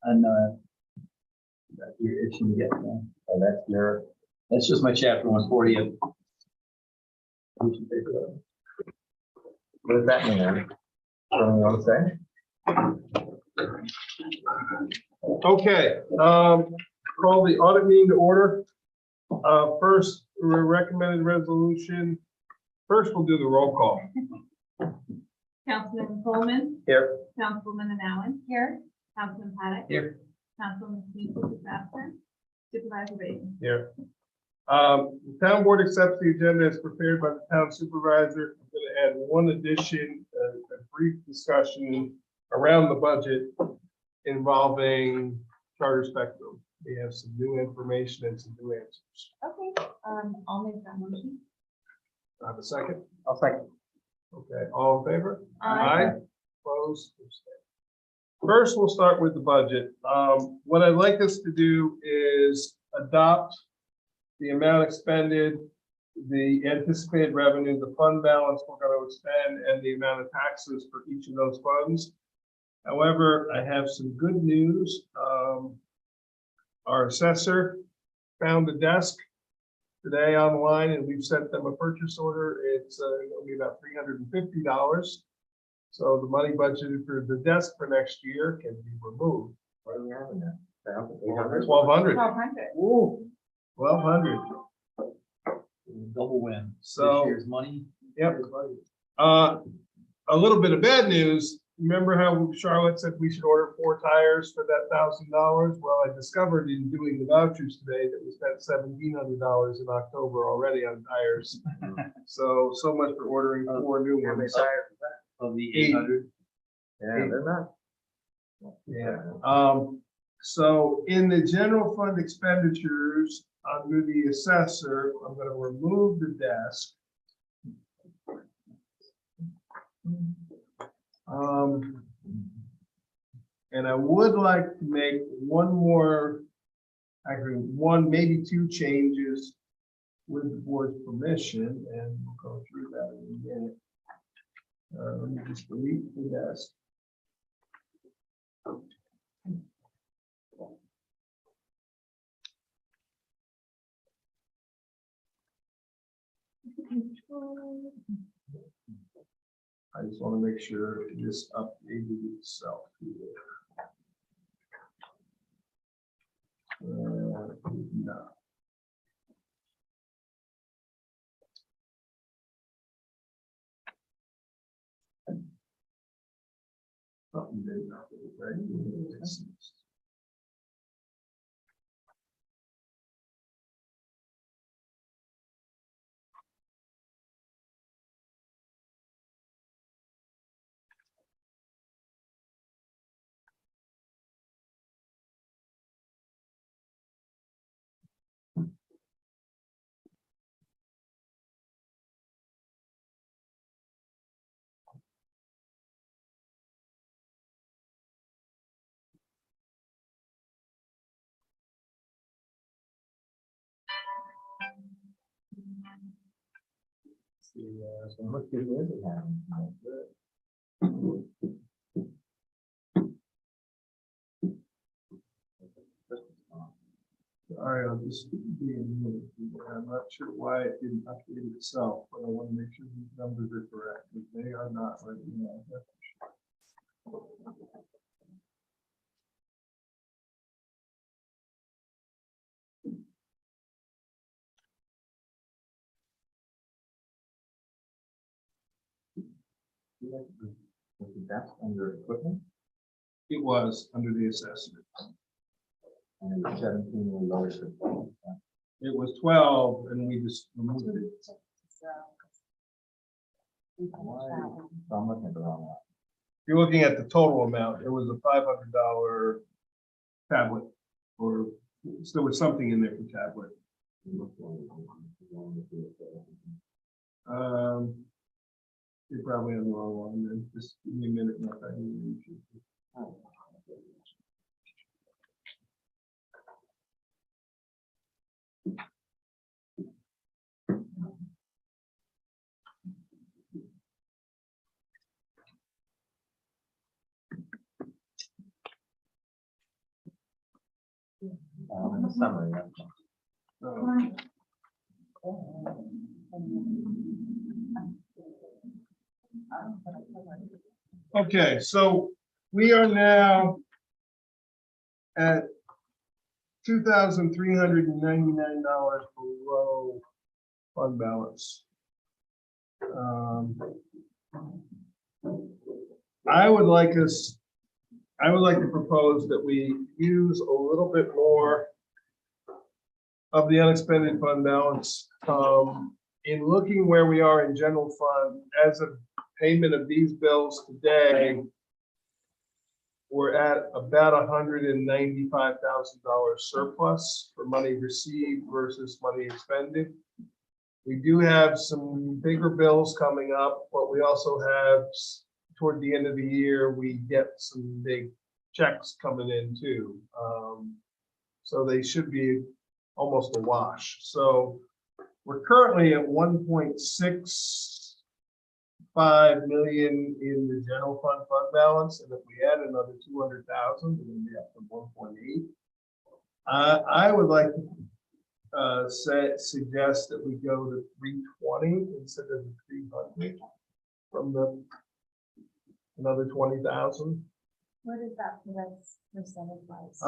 on your issue to get that. Oh, that's your. That's just my chapter 140 of. What does that mean? Anything you want to say? Okay, call the audit meeting to order. First, recommended resolution. First, we'll do the roll call. Councilman Coleman, Here. Councilwoman Allen. Here. Councilman Paddock. Here. Councilman Smith is absent. Supervisor Baden. Here. The town board accepts the agenda as prepared by the town supervisor. I'm going to add one addition, a brief discussion around the budget involving Charter Spectrum. We have some new information and some new answers. Okay, I'll make that motion. I have a second. I'll second. Okay, all in favor? Aye. Opposed? Abstained. First, we'll start with the budget. What I'd like us to do is adopt the amount expended, the anticipated revenue, the fund balance we're going to expend, and the amount of taxes for each of those funds. However, I have some good news. Our assessor found a desk today online, and we've sent them a purchase order. It's going to be about $350. So the money budgeted for the desk for next year can be removed. What are we having now? 1,200. 1,200. Ooh, 1,200. Double win. So- This year's money. Yep. A little bit of bad news. Remember how Charlotte said we should order 4 tires for that $1,000? Well, I discovered in doing the vouchers today that we spent $1,700 in October already on tires. So much for ordering 4 new How many ones. tires is that? Of the 8. 800. Yeah, they're not. Yeah. So in the general fund expenditures under the assessor, I'm going to remove the desk. And I would like to make one more, actually one, maybe 2 changes with the board's permission, and we'll go through that in a minute. Let me just delete the desk. I just want to make sure this updated itself. No. Something did not do it, right? So much good news we have. All right, I'll just be in the minute. I'm not sure why it didn't update itself, but I want to make sure these numbers are correct. If they are not right now. That's under equipment, It was under the assessment. and it was 17 we lowered it. It was 12 and we just removed it. So I'm looking at the wrong one. You're looking at the total amount. It was a $500 tablet, or there was something in there for tablet. You're probably on the wrong one, then just give me a minute and I'll tell you. In the summary, that's Okay, so we are now at $2,399 below fund balance. I would like to propose that we use a little bit more of the unexpended fund balance. In looking where we are in general fund, as of payment of these bills today, we're at about $195,000 surplus for money received versus money expended. We do have some bigger bills coming up, but we also have, toward the end of the year, we get some big checks coming in too. So they should be almost a wash. So we're currently at 1.65 million in the general fund balance, and if we add another 200,000, we're gonna be up to 1.8. I would like to suggest that we go to 320 instead of 300 from the another 20,000. What is that percentage wise?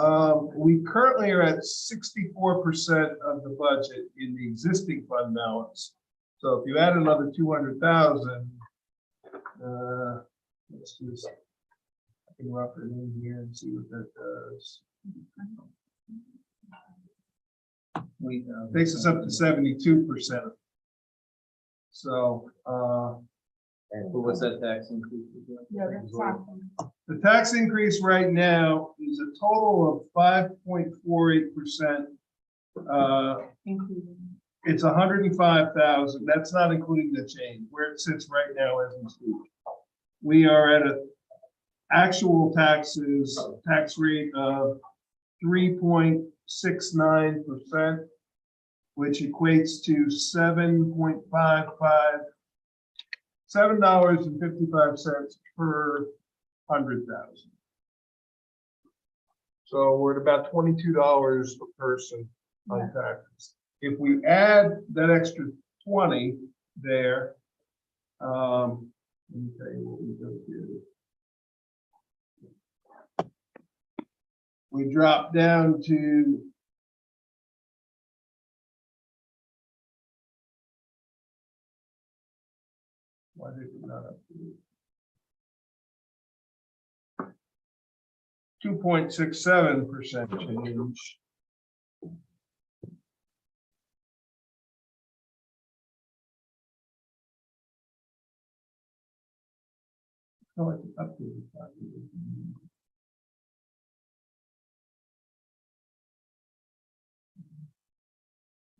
We currently are at 64% of the budget in the existing fund balance. So if you add another 200,000, let's just, I can rough it in here and see what that does. Takes us up to 72%. So, and who was that tax increase? Yeah, that's awesome. the tax increase right now is a total of 5.48%. Including. It's 105,000. That's not including the change where it sits right now as we speak. We are at a actual tax rate of 3.69%, which equates to $7.55 per 100,000. So we're at about $22 per person on taxes. If we add that extra 20 there, let me tell you what we go to. We drop down to why did it not up to 2.67% change. Oh, it's updated.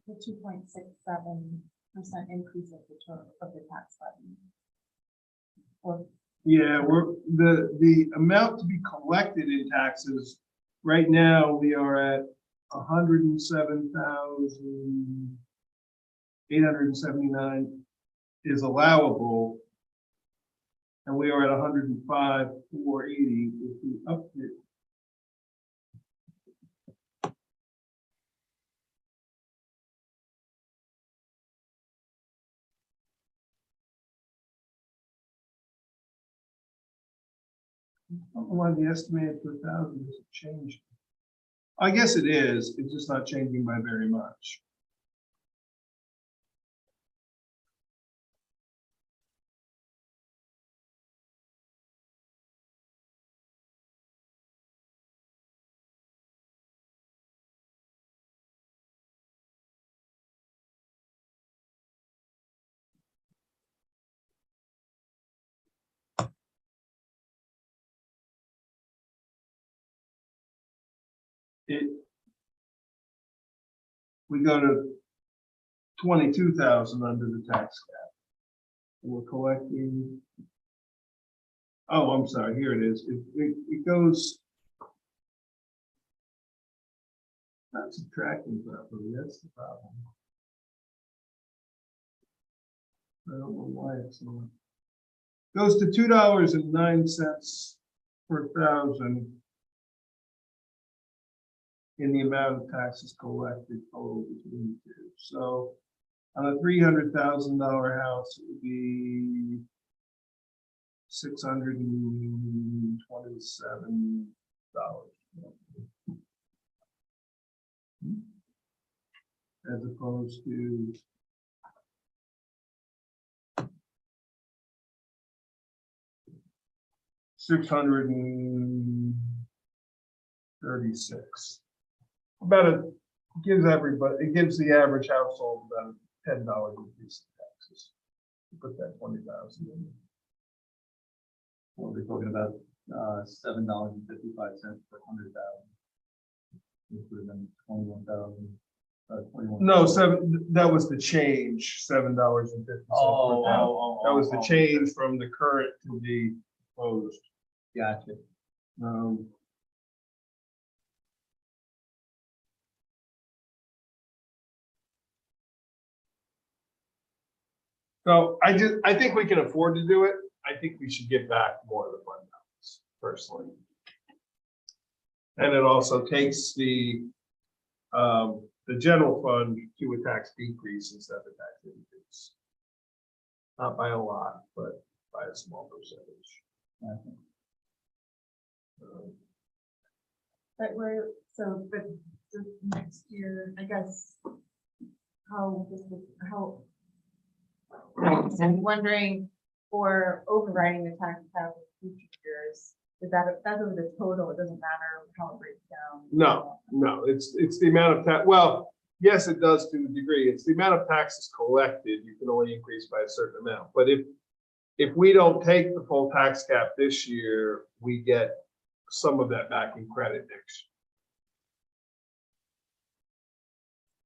The 2.67% increase of the total of the tax levy. Or Yeah, we're the amount to be collected in taxes right now, we are at 107,879 is allowable, and we are at 105,480 if we up it. I don't know why the estimated per thousand hasn't changed. I guess it is. It's just not changing by very much. We go to 22,000 under the tax cap. We're collecting. Oh, I'm sorry. Here it is. It goes. Not subtracting properly. That's the problem. I don't know why it's not. Goes to $2.09 per thousand. in the amount of taxes collected total between the two. So on a $300,000 house, it would be $627. As opposed to $636. About a gives everybody, it gives the average household about a $10 increase in taxes. Put that 20,000 in. What we're talking about, $7.55 per 100,000. Including them 21,000, 21. No, that was the change, $7.50. That was the change from the current to the proposed. Gotcha. So I think we can afford to do it. I think we should get back more of the fund balance personally. And it also takes the general fund to a tax decrease instead of a tax increase. Not by a lot, but by a small percentage. But but this next year, I guess, I'm wondering for overriding the tax cap in future years, is that's over the total, it doesn't matter how it breaks down? No, it's the amount of tax, well, yes, it does to a degree. It's the amount of taxes collected, you can only increase by a certain amount. But if we don't take the full tax cap this year, we get some of that back in credit next year.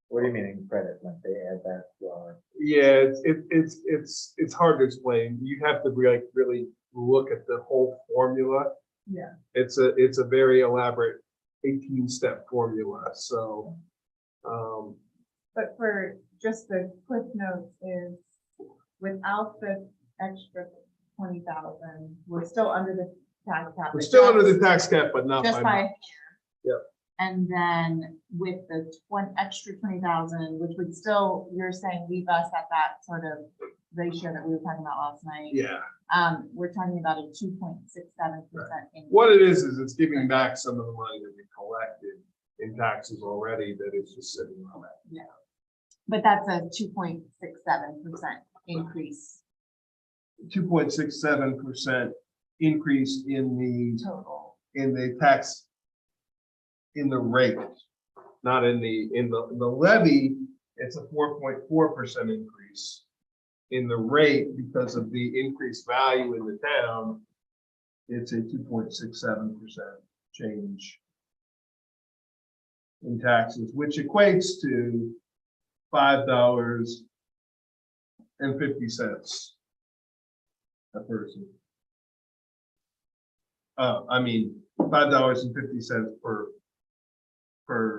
What do you mean in credit, like they add that to our? Yeah, it's hard to explain. You have to really look at the whole formula. Yeah. It's a very elaborate 18-step formula. So, But for just the cliff notes is without the extra 20,000, we're still under the tax cap. we're still under the tax cap, but not Just by by. much. Yep. And then with the extra 20,000, which would still, you're saying leave us at that sort of ratio that we were talking about last night. Yeah. We're talking about a 2.67%. What it is it's giving back some of the money that we collected in taxes already that is just sitting on that. Yeah. But that's a 2.67% increase 2.67% increase in the total. in the tax, in the rate, not in the levy. It's a 4.4% increase in the rate because of the increased value in the town. It's a 2.67% change in taxes, which equates to $5.50 a person. I mean, $5.50 per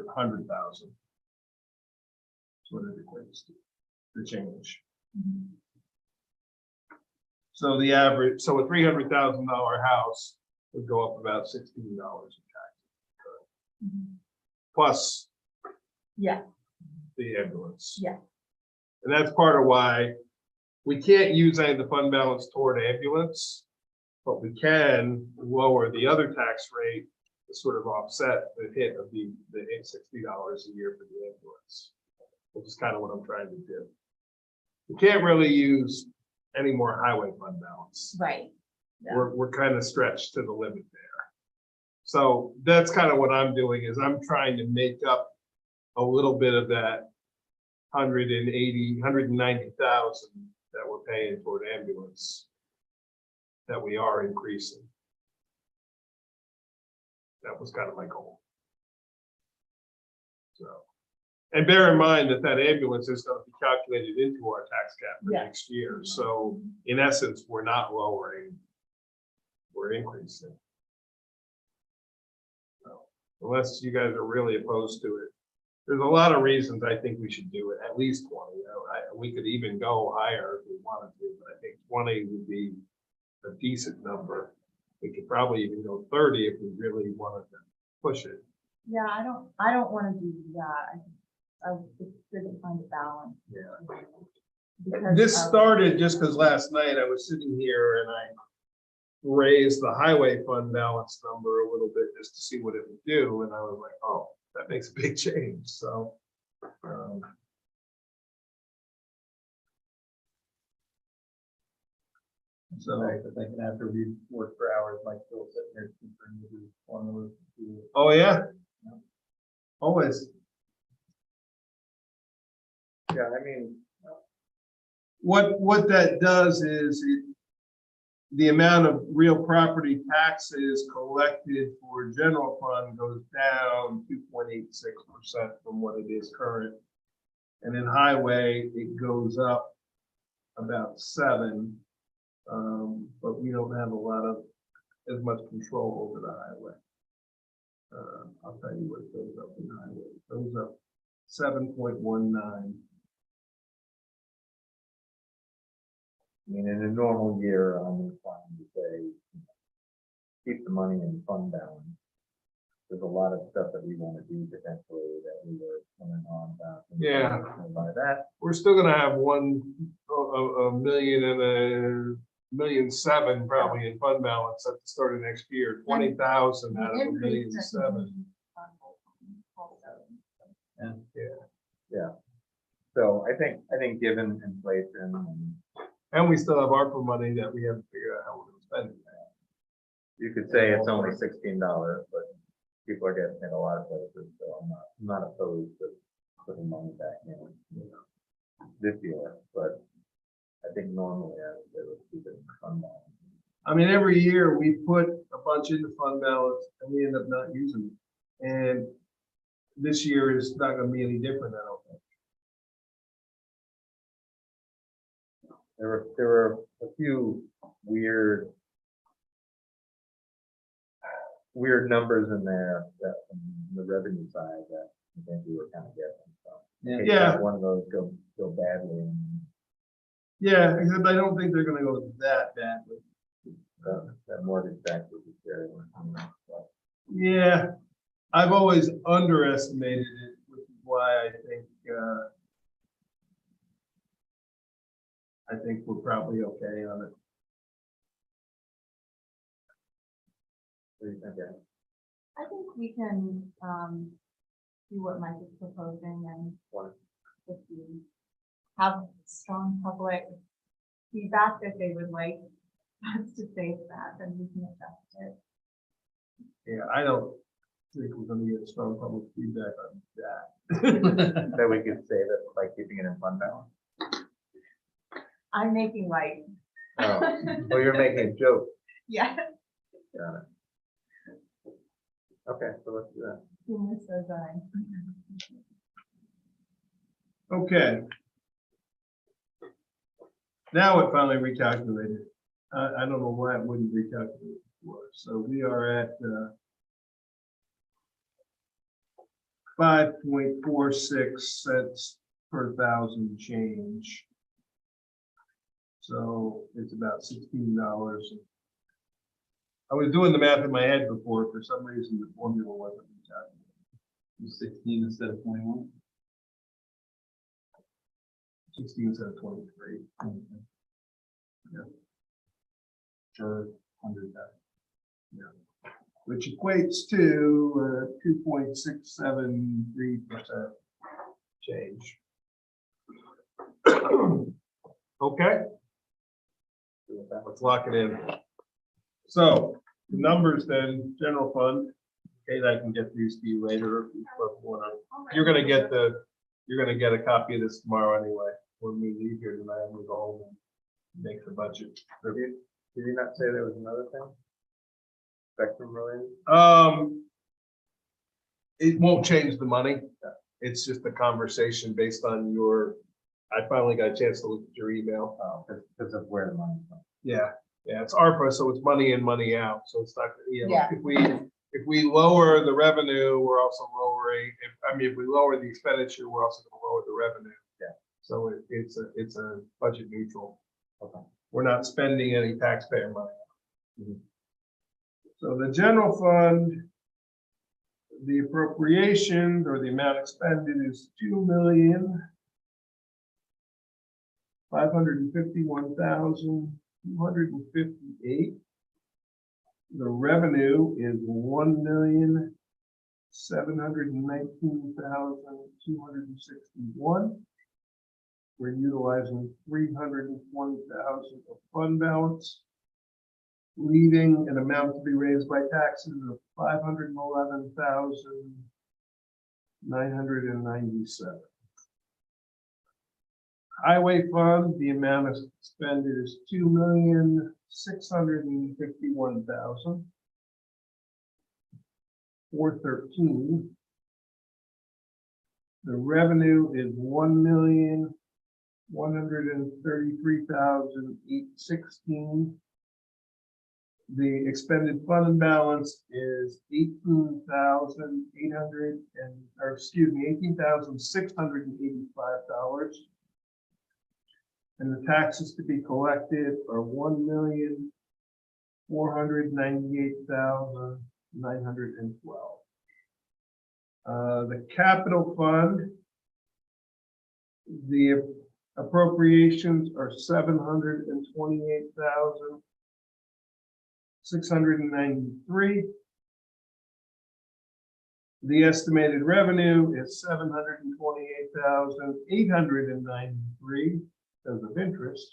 100,000. That's what it equates to, the change. Mhm. So the average, so a $300,000 house would go up about $16 in taxes, Mhm. plus Yeah, the ambulance. yeah. And that's part of why we can't use any of the fund balance toward ambulance, but we can lower the other tax rate to sort of offset the hit of the $60 a year for the ambulance, which is kind of what I'm trying to do. We can't really use any more highway fund balance. Right. Yeah. We're kind of stretched to the limit there. So that's kind of what I'm doing is I'm trying to make up a little bit of that 190,000 that we're paying toward ambulance that we are increasing. That was kind of my goal. So, and bear in mind that ambulance is going to be calculated into our tax cap for next year. So in essence, we're not lowering, we're increasing. So, unless you guys are really opposed to it, there's a lot of reasons I think we should do it, at least 20. You know, we could even go higher if we wanted to, but I think 20 would be a decent number. We could probably even go 30 if we really wanted to push it. Yeah, I don't want to do that. It's good to find a balance. Yeah. Because This of- started just because last night I was sitting here and I raised the highway fund balance number a little bit just to see what it would do, and I was like, oh, that makes a big change, so. So, Right, but thinking after we work for hours, like Phil sitting here comparing the formulas. oh, yeah? Always. Yeah, I mean, What that does is the amount of real property taxes collected for general fund goes down 2.86% from what it is current. And in highway, it goes up about 7%. But we don't have a lot of, as much control over the highway. I'll tell you what it goes up in highway. It goes up 7.19. I mean, in a normal year, I'm inclined to say, keep the money in fund balance. There's a lot of stuff that we want to do potentially that we were coming on about. Yeah. By that, We're still gonna have a million and a million seven probably in fund balance at the start of next year, 20,000 out of a million seven. yeah. So I think given inflation, And we still have ARPA money that we haven't figured out how we're gonna spend it. you could say it's only $16, but people are getting in a lot of places, so I'm not opposed to putting money back in, this year, but I think normally I would say let's keep it in fund balance. I mean, every year we put a bunch into fund balance and we end up not using it. And this year is not gonna be any different, I don't think. There were a few weird numbers in there that from the revenue side that I think we were kind of guessing. So in case Yeah. that one of those go badly. And Yeah, except I don't think they're gonna go that badly. that mortgage tax would be scary. So, Yeah, I've always underestimated it, which is why I think we're probably okay on it. what do you think, Ann? I think we can, do what Mike is proposing and What? if we have strong public feedback that they would like us to say that, then we can adjust it. Yeah, I don't think we're gonna get strong public feedback on that. That we could say that by keeping it in fund balance. I'm making light. Oh, well, you're making a joke. Yeah. Got it. Okay, so let's do that. Humor says I. Okay. Now it finally recalculated. I don't know why it wouldn't recalculate before. So we are at 5.46 cents per thousand change. So it's about $16. I was doing the math in my head before. For some reason, the formula wasn't recalculated. 16 instead of 21. 16 instead of 23. Yeah. Sure, 100,000. Which equates to 2.673% change. Okay, let's lock it in. So the numbers then, general fund, Kate, I can get these to you later. If you wanna- You're gonna get a copy of this tomorrow anyway, when we leave here tonight, and we go home and make the budget. Did you not say there was another thing? Spectrum related? It won't change the money. It's just a conversation based on I finally got a chance to look at your email. Oh, because of where the money's from. Yeah, it's ARPA, so it's money in, money out. So it's not, Yeah. if we lower the revenue, we're also lowering, if we lower the expenditure, we're also gonna lower the revenue. Yeah. So it's a budget neutral. Okay. We're not spending any taxpayer money. So the general fund, The appropriation or the amount expended is 2,551,258. The revenue is 1,719,261. We're utilizing 320,000 of fund balance, leaving an amount to be raised by taxes of 511,997. Highway fund, the amount expended is 2,651,413. The revenue is 1,133,816. The expended fund balance is $18,685. And the taxes to be collected are 1,498,912. The capital fund, the appropriations are 728,693. The estimated revenue is 728,893 because of interest.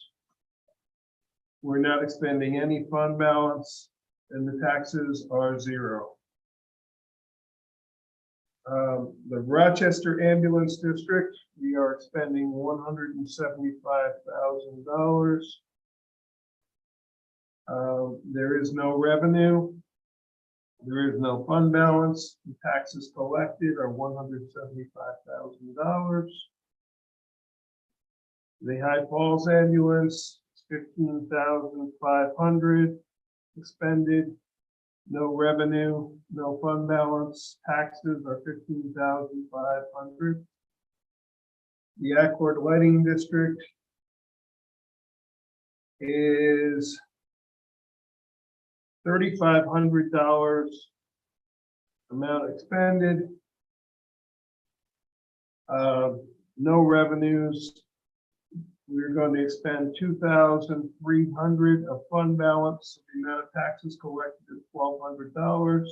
We're not expending any fund balance, and the taxes are 0. The Rochester Ambulance District, we are expending $175,000. There is no revenue. There is no fund balance. The taxes collected are $175,000. The High Falls Ambulance, $15,500 expended. No revenue, no fund balance. Taxes are $15,500. The Accord Lighting District is $3,500 amount expended. No revenues. We're going to expend $2,300 of fund balance. The amount of taxes collected is $1,200.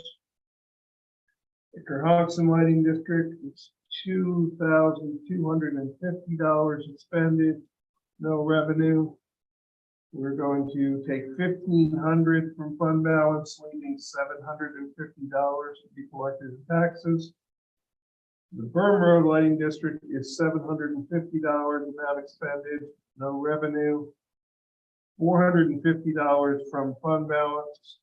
The Cohasson Lighting District is $2,250 expended. No revenue. We're going to take $1,500 from fund balance, leaving $750 to be collected in taxes. The Burn Road Lighting District is $750 amount expended, no revenue. $450 from fund balance,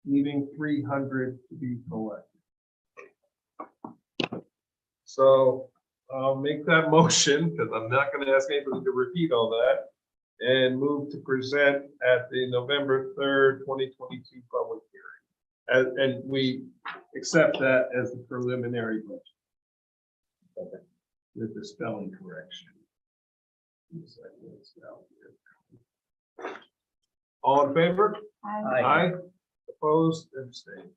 leaving $300 to be collected. So I'll make that motion because I'm not going to ask anybody to repeat all that, and move to present at the November 3rd, 2022 public hearing. And we accept that as the preliminary budget. With the spelling correction. All in favor? Aye. Opposed, abstained.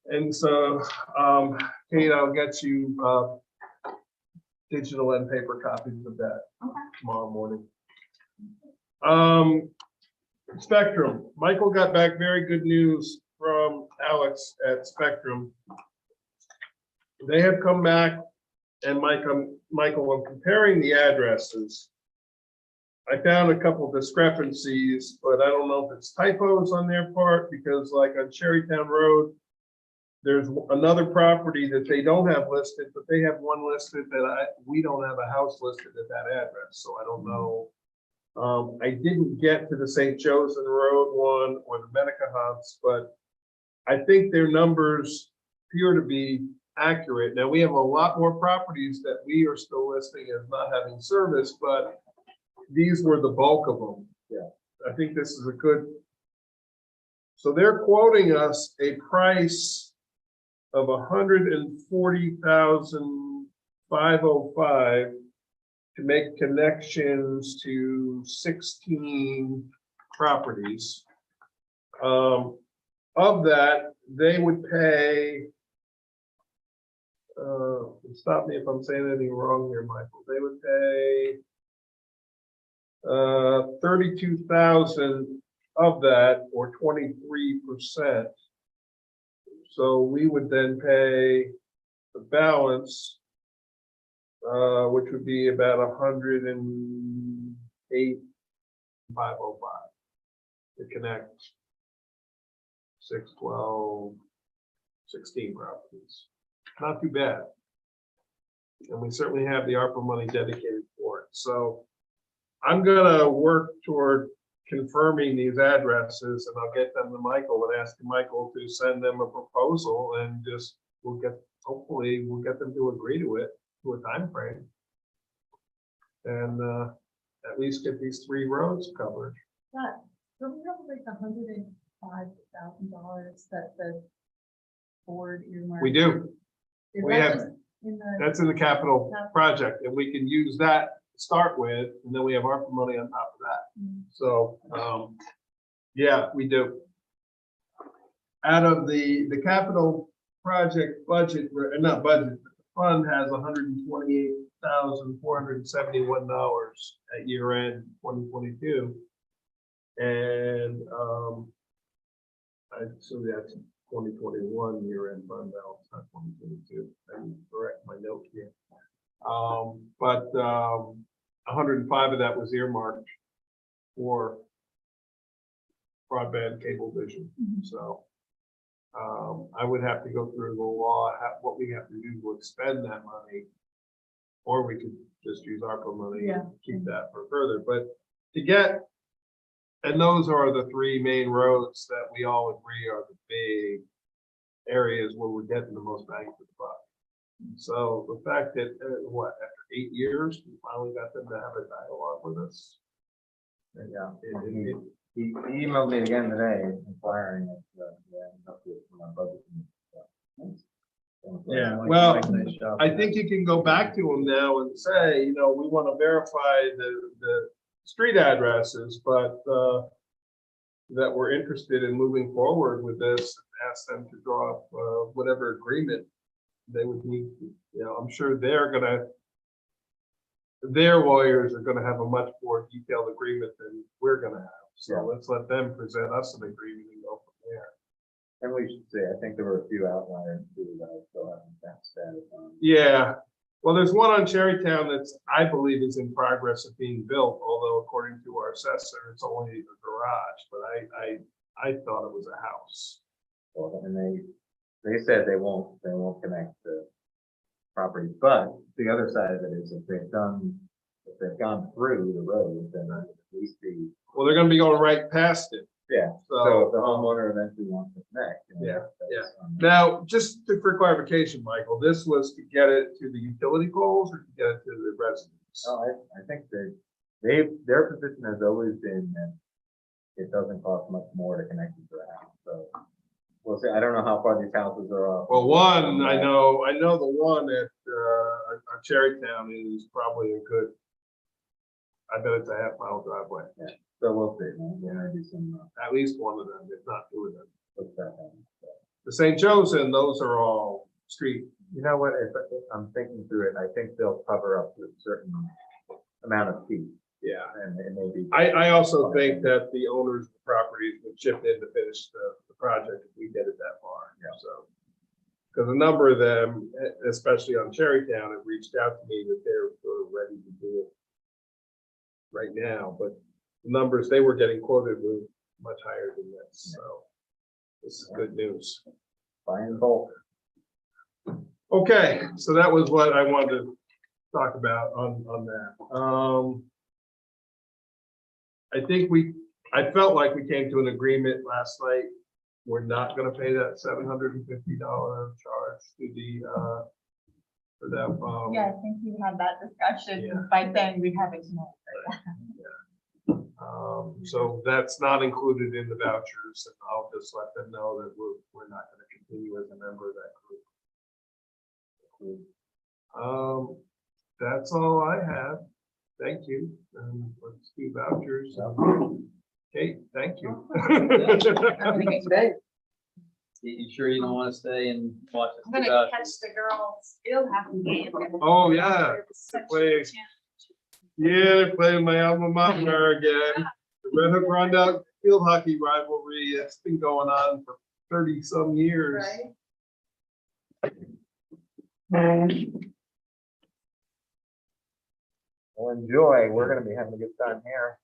And so, Kate, I'll get you digital and paper copies of that tomorrow morning. Spectrum. Michael got back very good news from Alex at Spectrum. They have come back, and Michael, I'm comparing the addresses. I found a couple discrepancies, but I don't know if it's typos on their part, because like on Cherrytown Road, there's another property that they don't have listed, but they have one listed that we don't have a house listed at that address, so I don't know. I didn't get to the St. Joseph Road one or the Medica House, but I think their numbers appear to be accurate. Now, we have a lot more properties that we are still listing as not having service, but these were the bulk of them. Yeah, I think this is a good. So they're quoting us a price of $140,505 to make connections to 16 properties. Of that, they would pay stop me if I'm saying anything wrong here, Michael. They would pay 32,000 of that, or 23%. So we would then pay the balance, which would be about 108,505 to connect 6, 12, 16 properties. Not too bad. And we certainly have the ARPA money dedicated for it. So I'm gonna work toward confirming these addresses, and I'll get them to Michael and ask Michael to send them a proposal, and just hopefully we'll get them to agree to it, to a time frame. And at least get these 3 roads covered. That, don't we have like $105,000 that the board earmarked? We do. Is We that have- just in the, That's in the capital project, and we can use that to start with, and then we have ARPA money on top of that. So, yeah, we do. Out of the capital project budget, not budget, but the fund has $128,471 at year end 2022. And I assume that's 2021 year end fund balance, not 2022. I can correct my note here. But 105 of that was earmarked for broadband cable vision. So I would have to go through the law, what we have to do to expend that money, or we could just use ARPA money and keep that for further. But to get, and those are the 3 main roads that we all agree are the big areas where we're getting the most bang for the buck. So the fact that, after 8 years, we finally got them to have a dialogue with us. Yeah, he emailed me again today inquiring if update for my budget. Yeah, well, I think you can go back to them now and say, we want to verify the street addresses, but that we're interested in moving forward with this, ask them to draw up whatever agreement they would need. I'm sure their lawyers are gonna have a much more detailed agreement than we're gonna have. So let's let them present us an agreement and go from there. And we should say, I think there were a few outliers too that I still haven't got status on. Yeah, well, there's one on Cherrytown that's, I believe, is in progress of being built, although according to our assessor, it's only a garage, but I thought it was a house. Well, and they said they won't connect the property, but the other side of it is if they've gone through the road, then at least be. Well, they're gonna be going right past it. Yeah, so if the homeowner eventually wants to connect. Now, just for clarification, Michael, this was to get it to the utility poles or to get it to the residents? Oh, I think their position has always been that it doesn't cost much more to connect it to the house, so. We'll see, I don't know how far these houses are off. Well, one, I know the one at Cherrytown is probably a good, I bet it's a half-mile driveway. Yeah. So we'll see, there may be some. At least one of them, if not 2 of them. What's that one? The St. Joe's and those are all street. You know what, if I'm thinking through it, I think they'll cover up to a certain amount of feet. Yeah. And it may be. I also think that the owners of the properties would chip in to finish the project if we get it that far. Yeah. So, because a number of them, especially on Cherrytown, have reached out to me that they're sort of ready to do it right now, but the numbers they were getting quoted were much higher than this. So this is good news. Buy in bulk. Okay, so that was what I wanted to talk about on that. I felt like we came to an agreement last night. We're not gonna pay that $750 charge to the, for that. Yeah, I think you had that discussion Yeah. by saying we haven't. So that's not included in the vouchers, and I'll just let them know that we're not gonna continue as a member of that group. That's all I have. Thank you. And let's do vouchers. Kate, thank you. You sure you don't want to stay and watch us? I'm gonna catch the girls field hockey game. Oh, yeah. It's such a Play- challenge. Yeah, they're playing my alma mater again. The Red Hook Rondout field hockey rivalry. It's been going on for 30 some years. Right? Well, enjoy. We're gonna be having a good time here.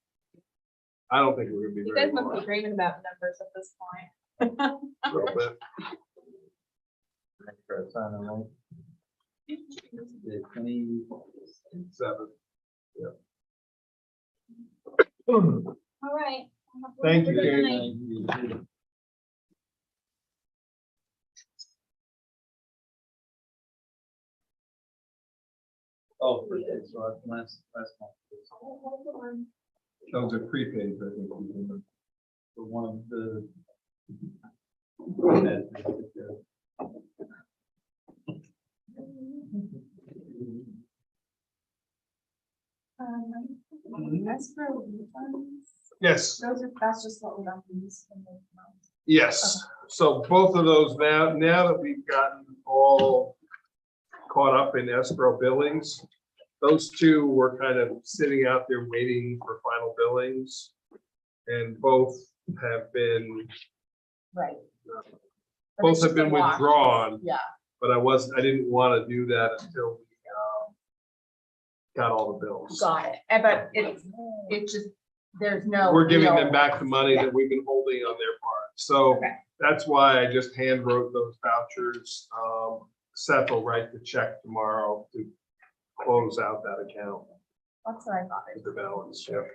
I don't think we're gonna be You very guys must be long. dreaming about numbers at this point. A little bit. Thanks for signing on. The 27th. 7. All right. Thank you, Good Kate. night. Oh, for this, so that's last month. Those are prepaid, I think. For one of the. Escrow refunds, Yes. that's just what we don't use from the month. Yes, so both of those now that we've gotten all caught up in escrow billings, those two were kind of sitting out there waiting for final billings. And both have been, Right. both have been withdrawn, Yeah, but I didn't want to do that until we got all the bills. got it. But it's just, there's no. We're giving real- them back the money Yeah. that we've been holding on their part. So Okay. that's why I just hand wrote those vouchers. Seth will write the check tomorrow to close out that account That's what I thought. with the balance. Yep.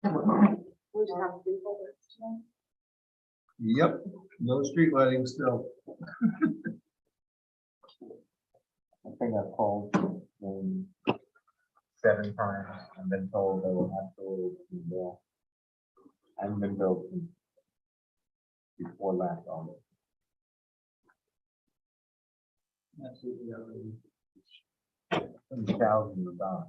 We just have three folders today. Yep, no street lighting still. I think I've called 7 times and been told they will absolutely be billed. I haven't been billed since before last August. Absolutely. Thousands of dollars.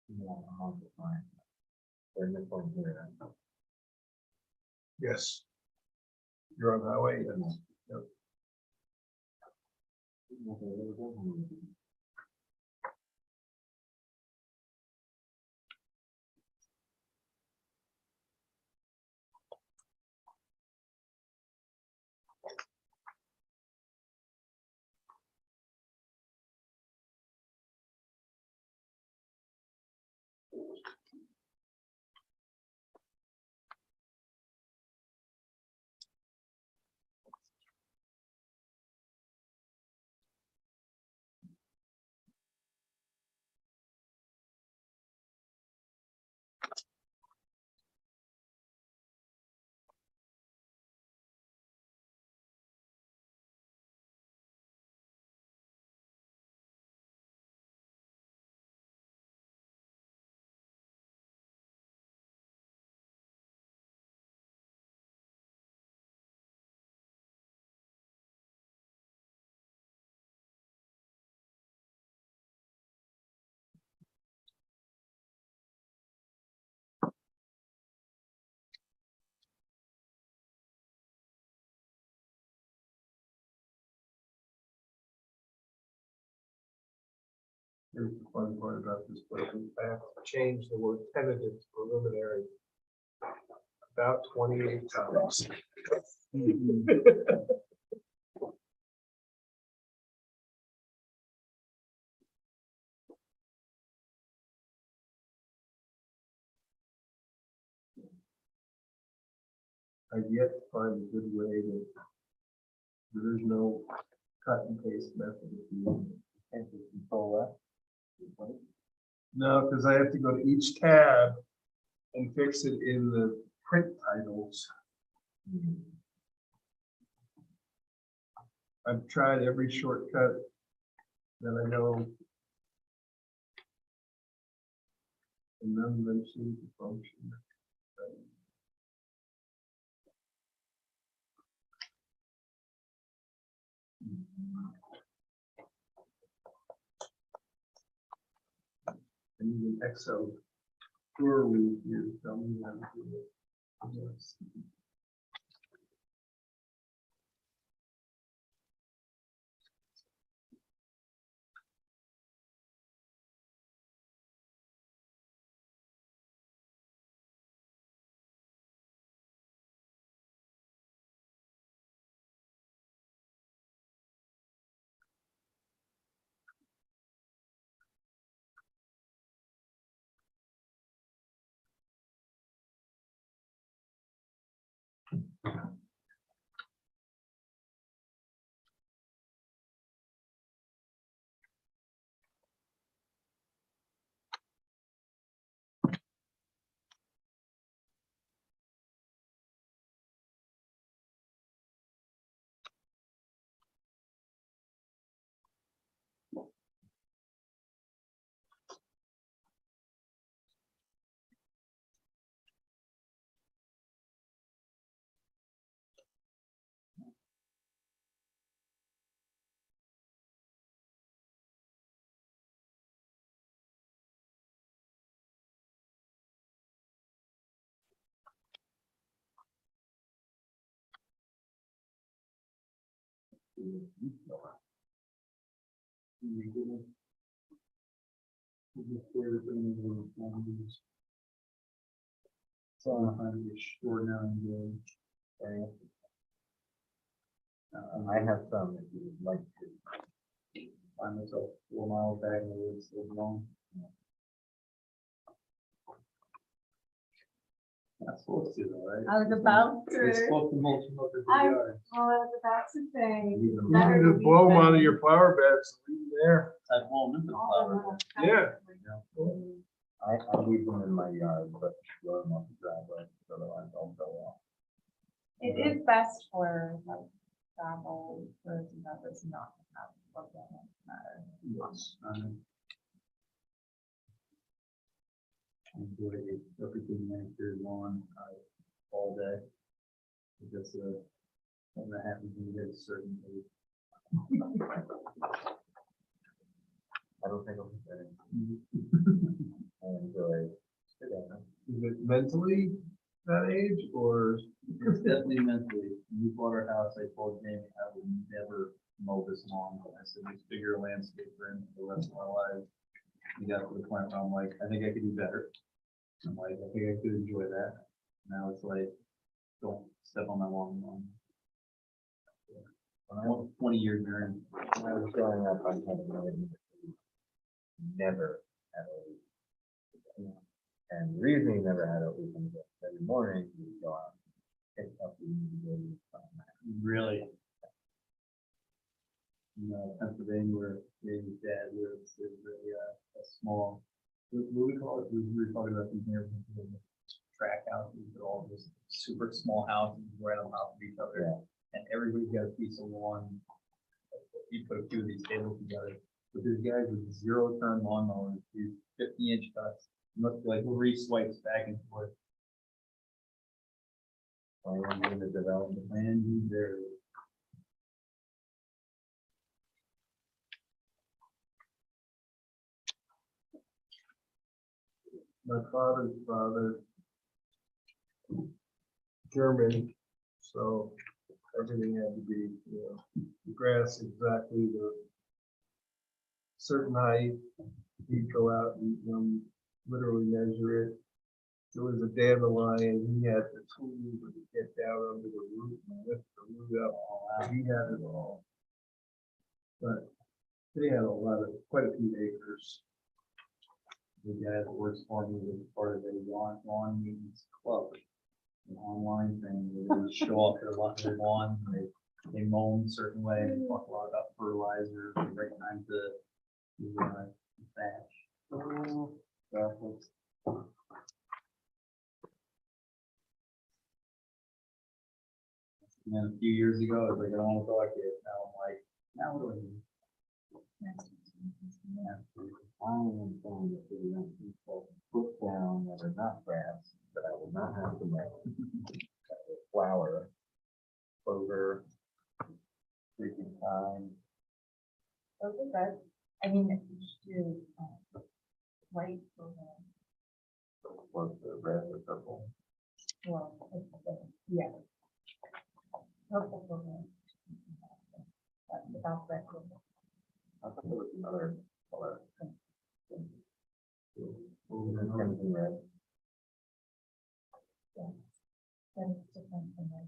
Yeah, I'll be fine. They're this one here. Yes. You're on the highway, yes. Yep. Here's the fun part about this budget. I have to change the word tentative to preliminary about 28 times. I've yet to find a good way that there is no cut and paste method. If you And to control that. No, because I have to go to each tab and fix it in the print titles. I've tried every shortcut that I know. And none of them seem to function. And even Excel, sure we use, tell me how to do it. Yes. So I'm finding it extraordinarily good. I have some, if you would like to. Find myself 4 miles back in the woods, so long. Not supposed to, though, right? I was about You're to, supposed to mulch them up at I the yard. was about to say. Leave them You better need to to leave blow them them out of your flower beds, leave them there. I'd blow them into the flower. Yeah. I leave them in my yard, but throw them off the driveway, so otherwise they'll go off. It is best for like travel, for that does not have organic matter. Yes. Enjoy a perfectly manicured lawn all day. Because something that happens when you get a certain age. I don't think I'll be there. I enjoy. Is it mentally that age or? It's definitely mentally. When we bought our house, I told Jamie I would never mow this lawn. I said, just figure a landscaper in for the rest of our lives. We got to the point where I'm like, I think I could do better. I'm like, I think I could enjoy that. Now it's like, don't step on my lawn. When I was 20-year journey. when I was growing up, I had never had a week. And the reason he never had a week is that every morning he would go out, pick up the individual. Really? Pennsylvania, where Jamie's dad lives, is a small, what do we call it? We were talking about these neighborhoods, track houses, they're all just super small houses right on top of each other. Yeah. And everybody's got a piece of lawn. You put a few of these tables together, but there's guys with 0-turn lawnmowers, these 50-inch cuts, must be like 3 swipes back and forth. I was in the development. And there. My father's father, German, so everything had to be, the grass exactly certain height, he'd go out and, literally measure it. There was a dandelion, he had the tools to get down under the root and lift the root up. He had it all. But they had quite a few acres. The guy that works for me was part of a lawn maintenance club, an online thing, where they show up their lawn, and they mow them a certain way, and talk a lot about fertilizer, the right time to thatch. And then a few years ago, I was like, I don't want to dog it. Now I'm like, now what do I need? I am going to see young people put down that are not grass, that I will not have to mow. Flower, clover, freaking thyme. Those are good. I mean, if you should do, white for Was the red or purple? well, yeah. Purple for without red. I thought there was another color. Crimson red. That is different from red.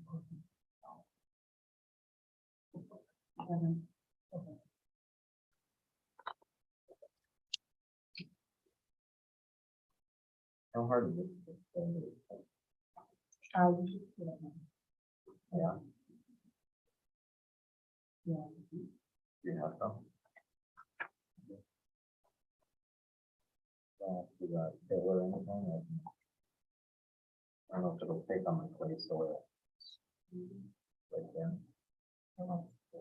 Okay. How hard is it? You should put it in. Yeah. Yeah. Do you have some? Do that tailor anything? I don't know if it'll take on my clay soil. Right there. I want to.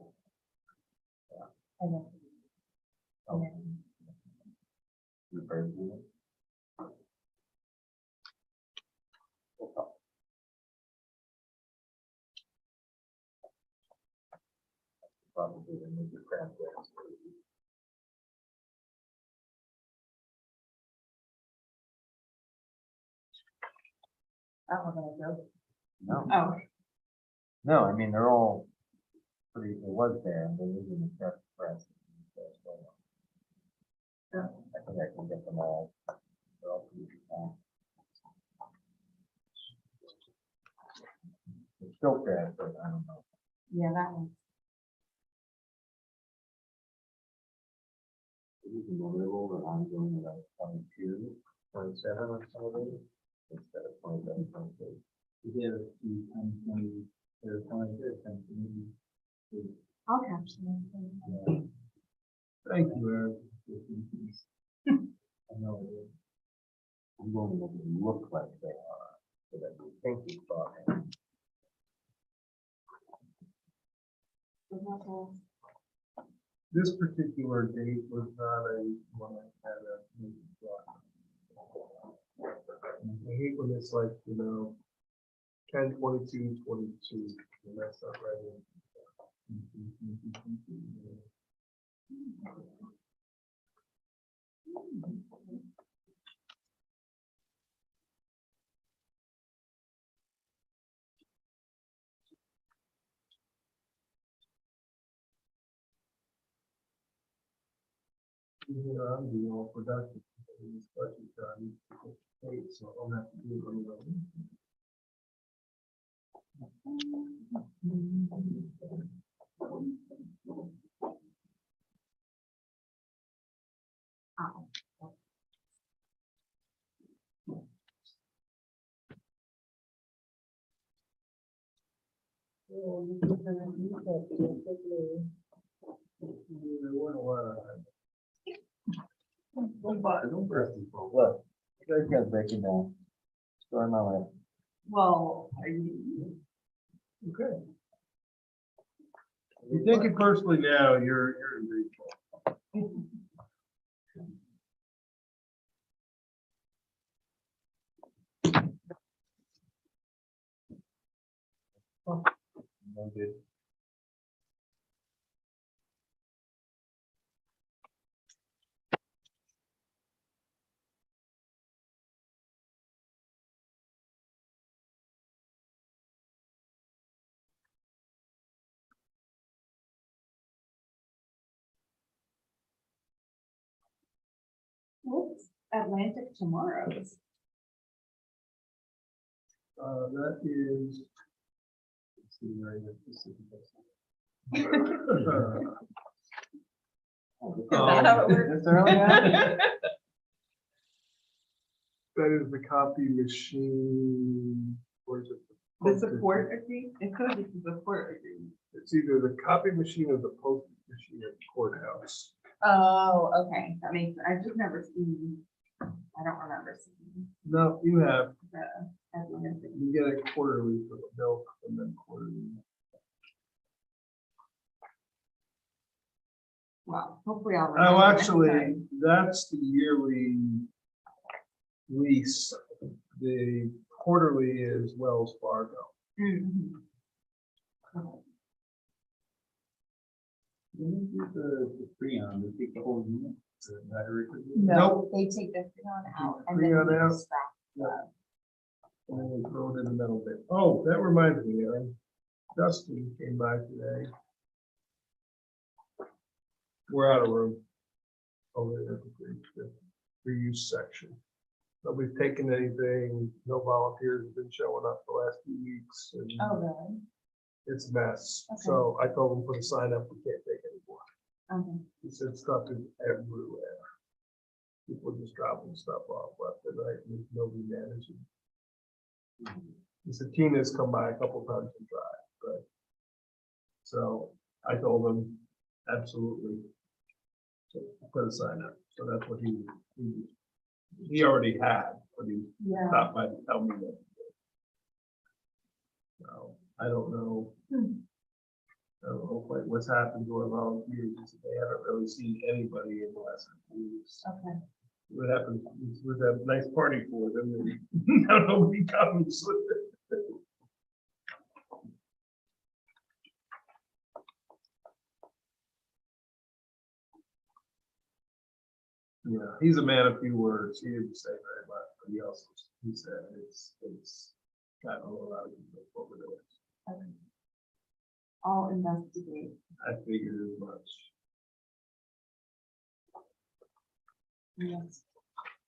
Yeah. I know. Oh. You bird do it? Probably the new crabgrass. I don't know what I do. No, Oh. no, I mean, they're all pretty, it was there, and they're using the crabgrass. Yeah. I think I can get them all. They're all pretty small. It's still grass, but I don't know. Yeah, that one. Using the level that I'm doing about 22, 27 or something, instead of 27, 22. We did a few 20, or 20, I'll capture them. Thank you, Eric. I know. I'm going to make them look like they are, so that we think we thought. This particular date was not a one I had a meeting for. I hate when it's like, 10, 22, 22, and that's not right. I'm being all productive in this budget time, so I don't have to do it on the own. There weren't a lot of. Don't burst these balls. Look, you guys got breaking down. Story my life. Well, Okay. If you take it personally now, you're in great trouble. No good. What's Atlantic Tomorrow's? That is. Let's see, right here, this is the best. Is that how it works? This early on? That is the copy machine. Or is it? The support agreement? It could be the support agreement. It's either the copy machine or the postage machine at the courthouse. Oh, okay, that makes, I've just never seen, I don't remember seeing No, you have, the Atlantic. you get it quarterly for the bill and then quarterly. Well, hopefully I'll. Oh, remember next actually, time. that's the yearly lease. The quarterly is Wells Fargo. Mhm. Okay. When you do the Freon, they take the whole unit, the battery. No, Nope. they take the freon out the and then Freon we out. scrap the. And then we throw it in the middle bit. Oh, that reminds me, Aaron. Dustin came by today. We're out of room. Over there at the reuse section. Nobody's taken anything, no volunteers have been showing up the last few weeks. And Oh, really? it's a mess. Okay. So I told them put a sign up, we can't take anymore. Okay. He said stuff is everywhere. People just dropping stuff off left and right, and there's nobody managing. He said Tina's come by a couple times and tried, but. So I told him, absolutely. So put a sign up, so that's what he already had, but he Yeah. stopped by to tell me that. So I don't know. I don't know quite what's happened to our volunteers, is that they haven't really seen anybody in the last couple weeks. Okay. What happens, with that nice party for them, and now nobody comes. Yeah, he's a man of few words, he didn't say very much, but he also, he said it's gotten a little out of control over there. Okay. I'll investigate. I figured as much. Yes.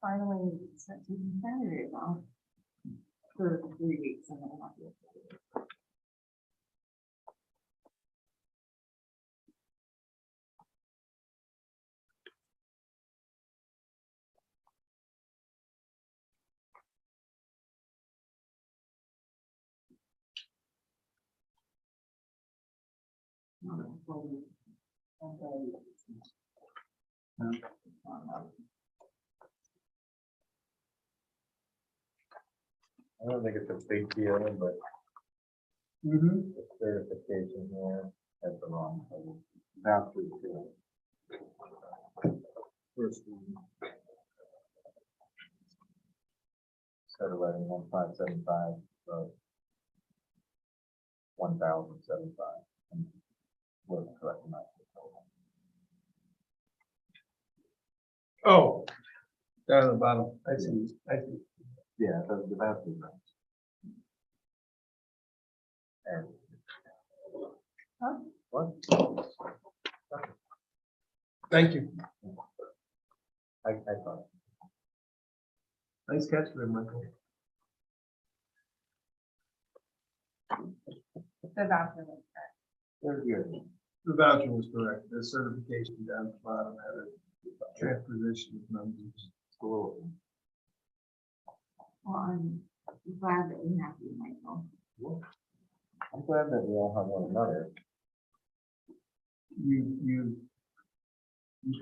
Finally, set to Saturdays off for 3 weeks and then I'll have to. I don't think it's a big deal, but Mm-hmm. the certification here has the wrong. Vouchers too. First one. Instead of writing 1575, so 1075. And we're correct enough. Oh, down at the bottom, I see, I see. Yeah, the vouchers right. And Huh? what? Thank you. I thought. Nice catch there, Michael. The voucher was correct. Very good. The voucher was correct. The certification down at the bottom had a transposition of numbers. It's a little. Well, I'm glad that you have you, Michael. I'm glad that we all have one another. You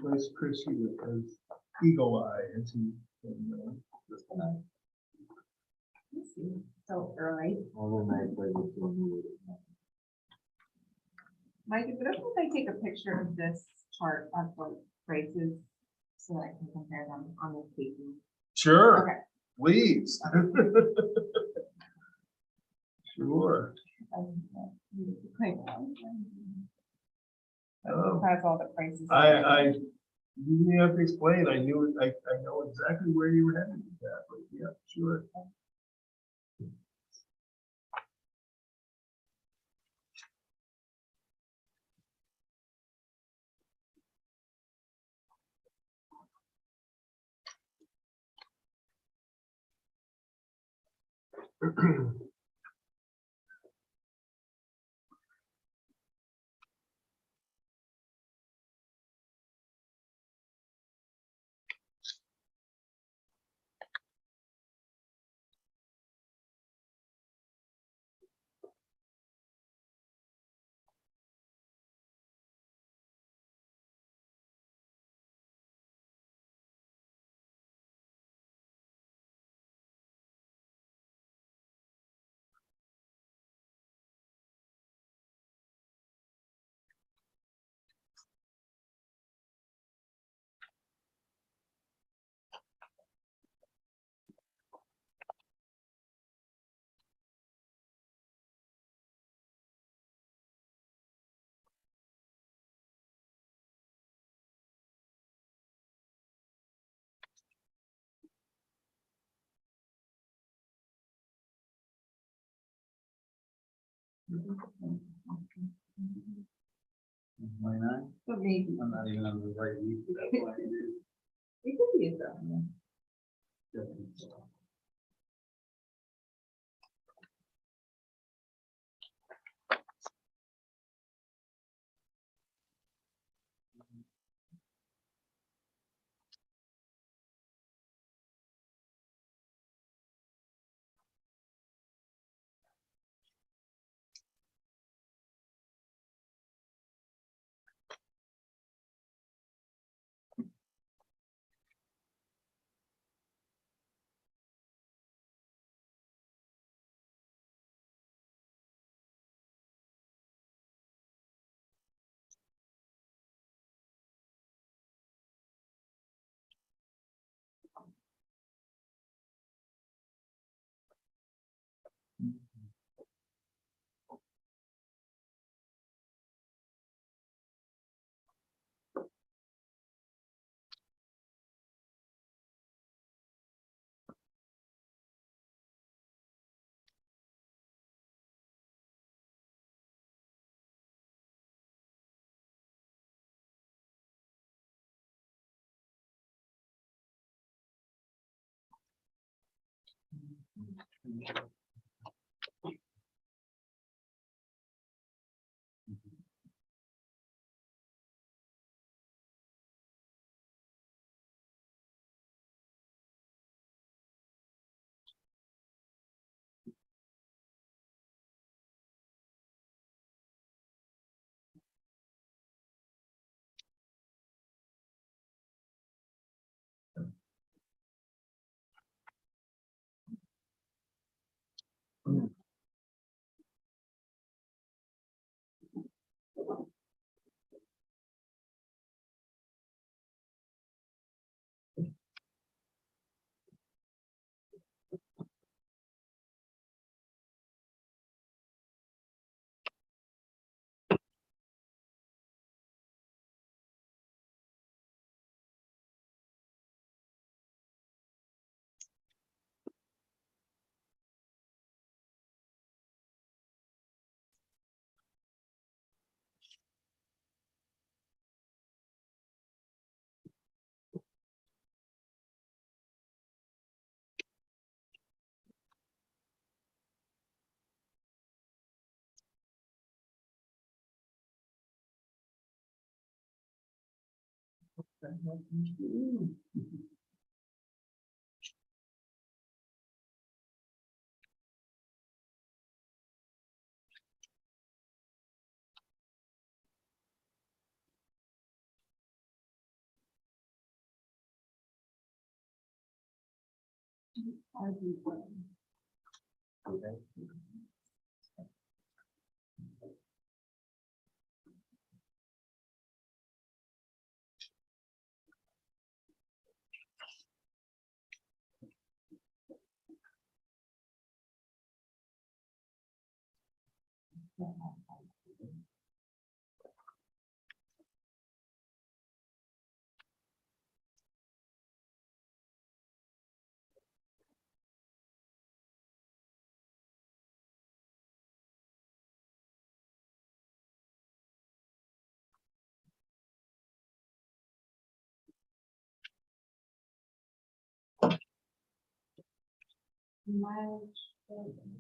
placed Chris Hewitt as Eagle Eye, as he, Just tonight. Let's see, so early. All the night places to you. Mike, is it okay if I take a picture of this chart of the prices so that I can compare them on this paper? sure, Okay. please. Sure. Oh. Has all the prices. I you didn't have to explain. I knew it. I know exactly where you were headed with that, but yeah, sure. 29? So maybe, I'm not even on the right week for that point. it could be though. Mileage $62.5.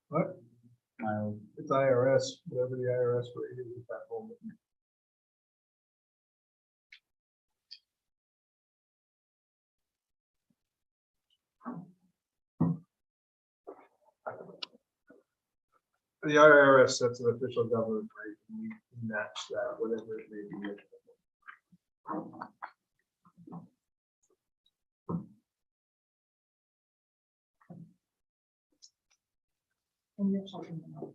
What? Miles. It's IRS, whatever the IRS rate is at that moment. The IRS sets an official government rate, and we match that, whatever it may be. And you're checking them out.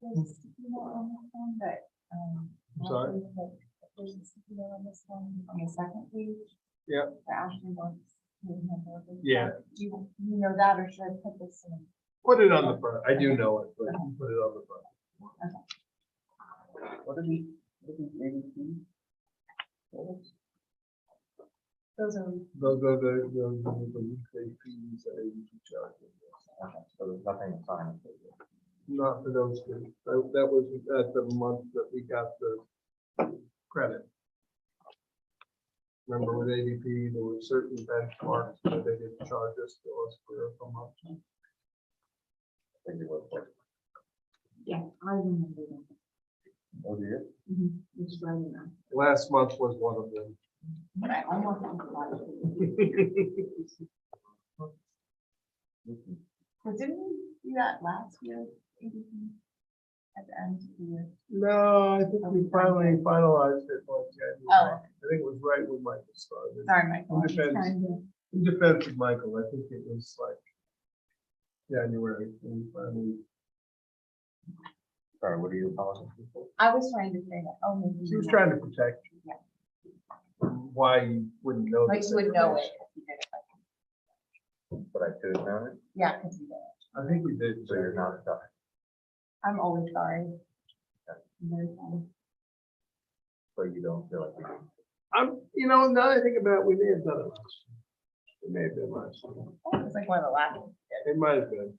There's, you know, on this one that, I'm sorry? there's a sticky note on this one, on the second page. Yeah. The Ashley wants. to have a- Yeah. Do you know that, or should I put this in? Put it on the front. I do know it, but put it on the front. What are these ADP? Those are, Those are the weekly fees that you charge. So there's nothing to sign. Not for those two. That was at the month that we got the credit. Remember with ADP, there were certain benchmarks that they didn't charge us for a month. Thank you, workforce. yeah, I remember that. Oh, do you? It's right in there. Last month was one of them. I almost forgot it. But didn't we do that last year? At the end of the year? No, I think we finally finalized it on January. Oh. I think it was right when Michael started. Sorry, Michael. I'm It depends. trying to- In defense of Michael, I think it was like January when we finally. Sorry, what are you apologizing for? I was trying to say that, oh, maybe. She was trying to protect you. Yeah. Why you wouldn't know. Like this you would know it. information. if you did it. But I could have known it, Yeah, because you did it. I think we did. so you're not sorry. I'm always sorry. I'm very sorry. But you don't feel like you did. You know, now that I think about it, we may have done it last year. It may have been last year. Oh, it's like one of the last ones. It might have been.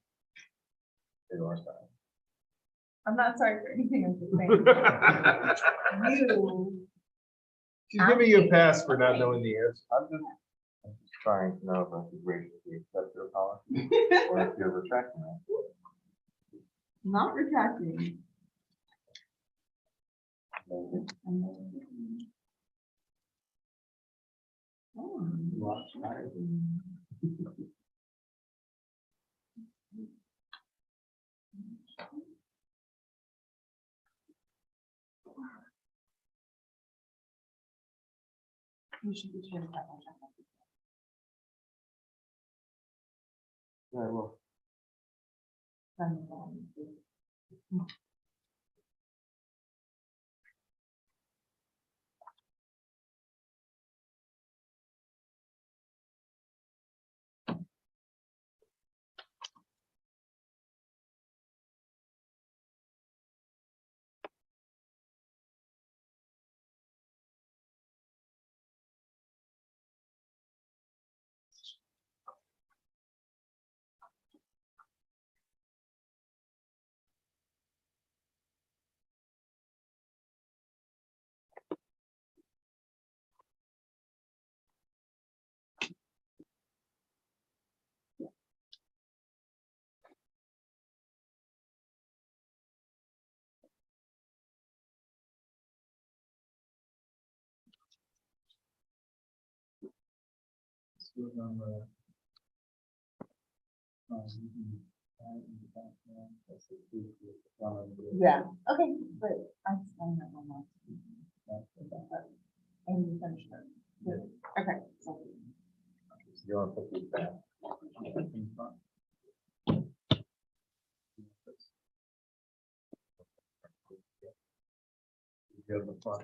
You are sorry. I'm not sorry for anything I'm just saying. You, She's giving you a pass for not knowing the answer. I'm just trying to know if I could graciously accept your apology or if you're retracting it. not retracting. Maybe. Oh. You should be sure to double check. Very well. From the bottom. Let's do it on the. You can add in the background, that's the proof of the front of the- Yeah, okay, but I'm saying that one more. And you finish it. Yeah. Okay, so. So you want to put these back? In front. You go to the front.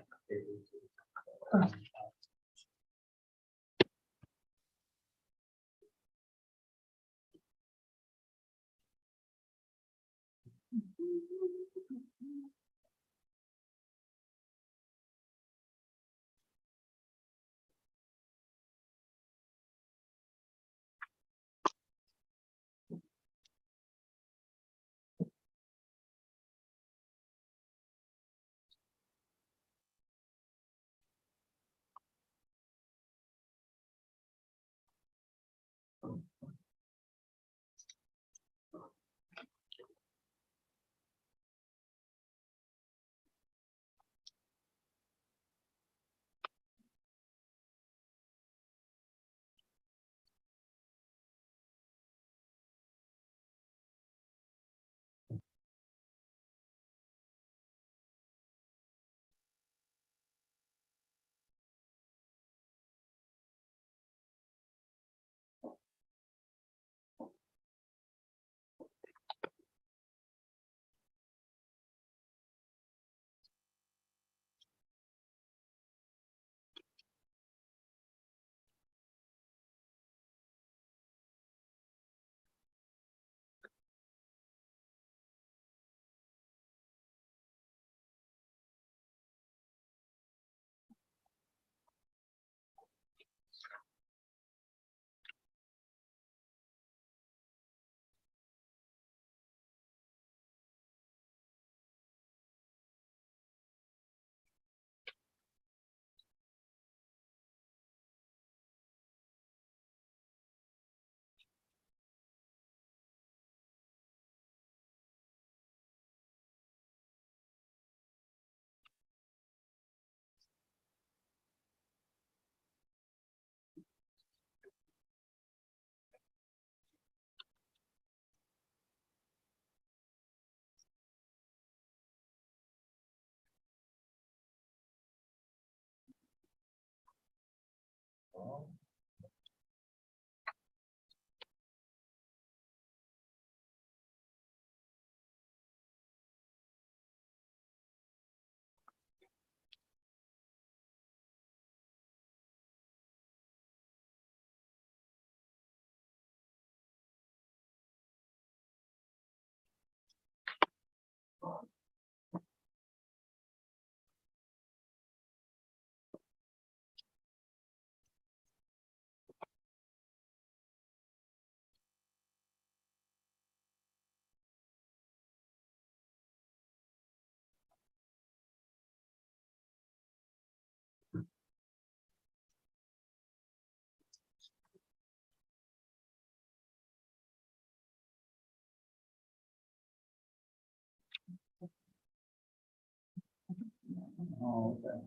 Oh, okay.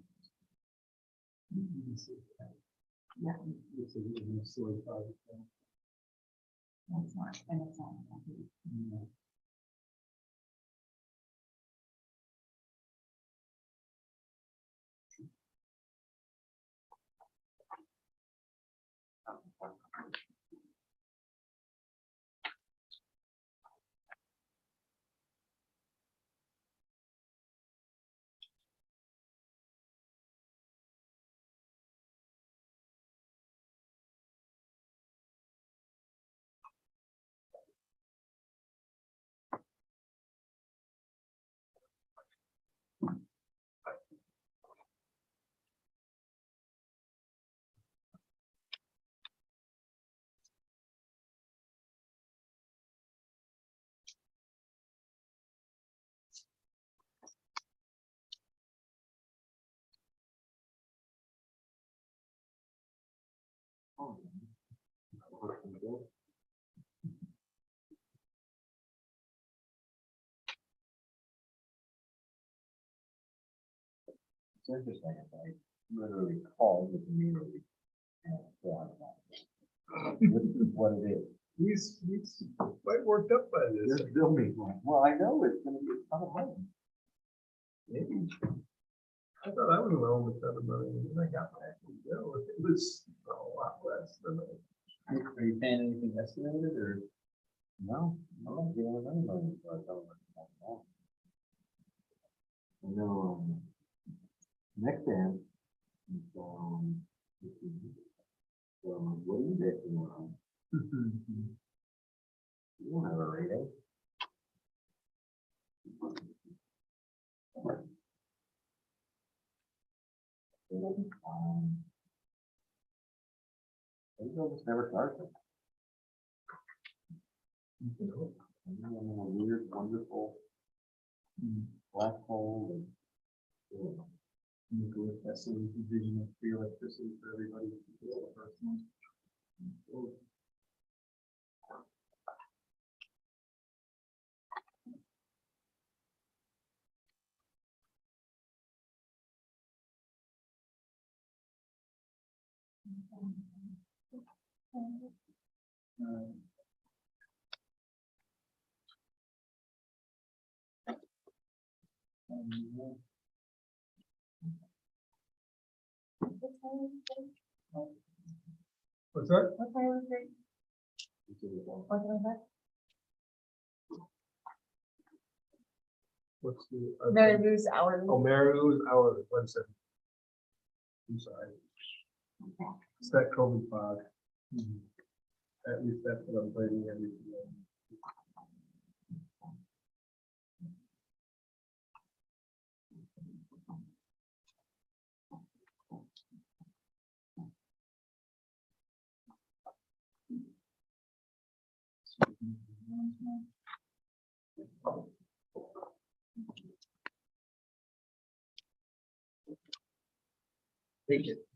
Yeah, It's a silly project. that's not, and it's not. Yeah. It's interesting, if I literally called with immediately. And thought about it. This is what it is. He's quite worked up by this. This bill me going, well, I know it's gonna be a ton of money. Maybe. I thought I was alone with that money, and then I got my actual bill, it was a lot less than that. Are you paying anything estimated or? No, I'm not dealing with anybody. So I don't know. I know, next time, what are you betting on? You don't have a rating. They'll just never charge them. You know, a weird, wonderful black hole. And, Nuclear testing, vision of free electricity for everybody. What's that? What time was it? What was that? What's the? Mary Lou's hourly. Oh, Mary Lou's hourly, 1 second. I'm sorry. It's that COVID fog. At least that's what I'm blaming everything on. Take it.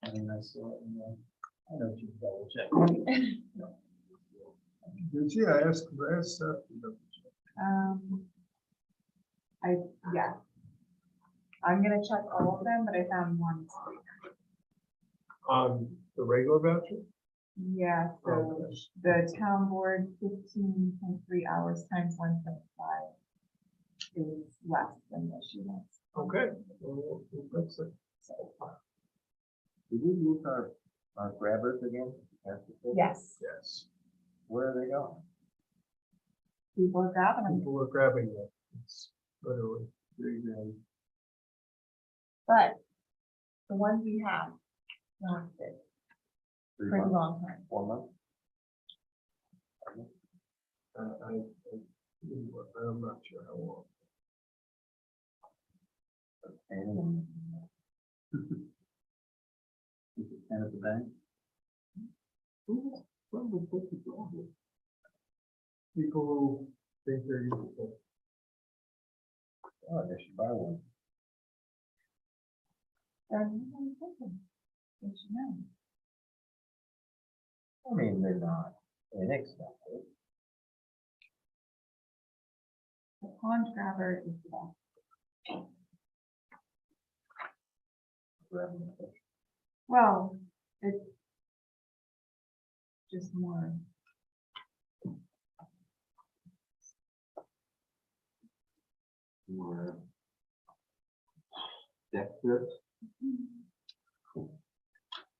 I mean, I saw it in the, I know you double check. Did you? I asked Seth. Yeah. I'm gonna check all of them, but I found one. On the regular voucher? Yeah, so Okay. the town board 15.3 hours times 1.5 is less than what she wants. Okay. Well, that's it. Did we use our grabbers again? Yes, Yes. Where are they going? people are grabbing them, People are grabbing it. It's literally. but the ones we have lasted 3 pretty months? long time. 4 months? I'm not sure how long. And Is it 10 at the bank? People who think they're useful. oh, they should buy one. Yes, you know. I mean, they're not inexpensive. The pond grabber is the best. Revenue. Well, it's just more. More deck trips,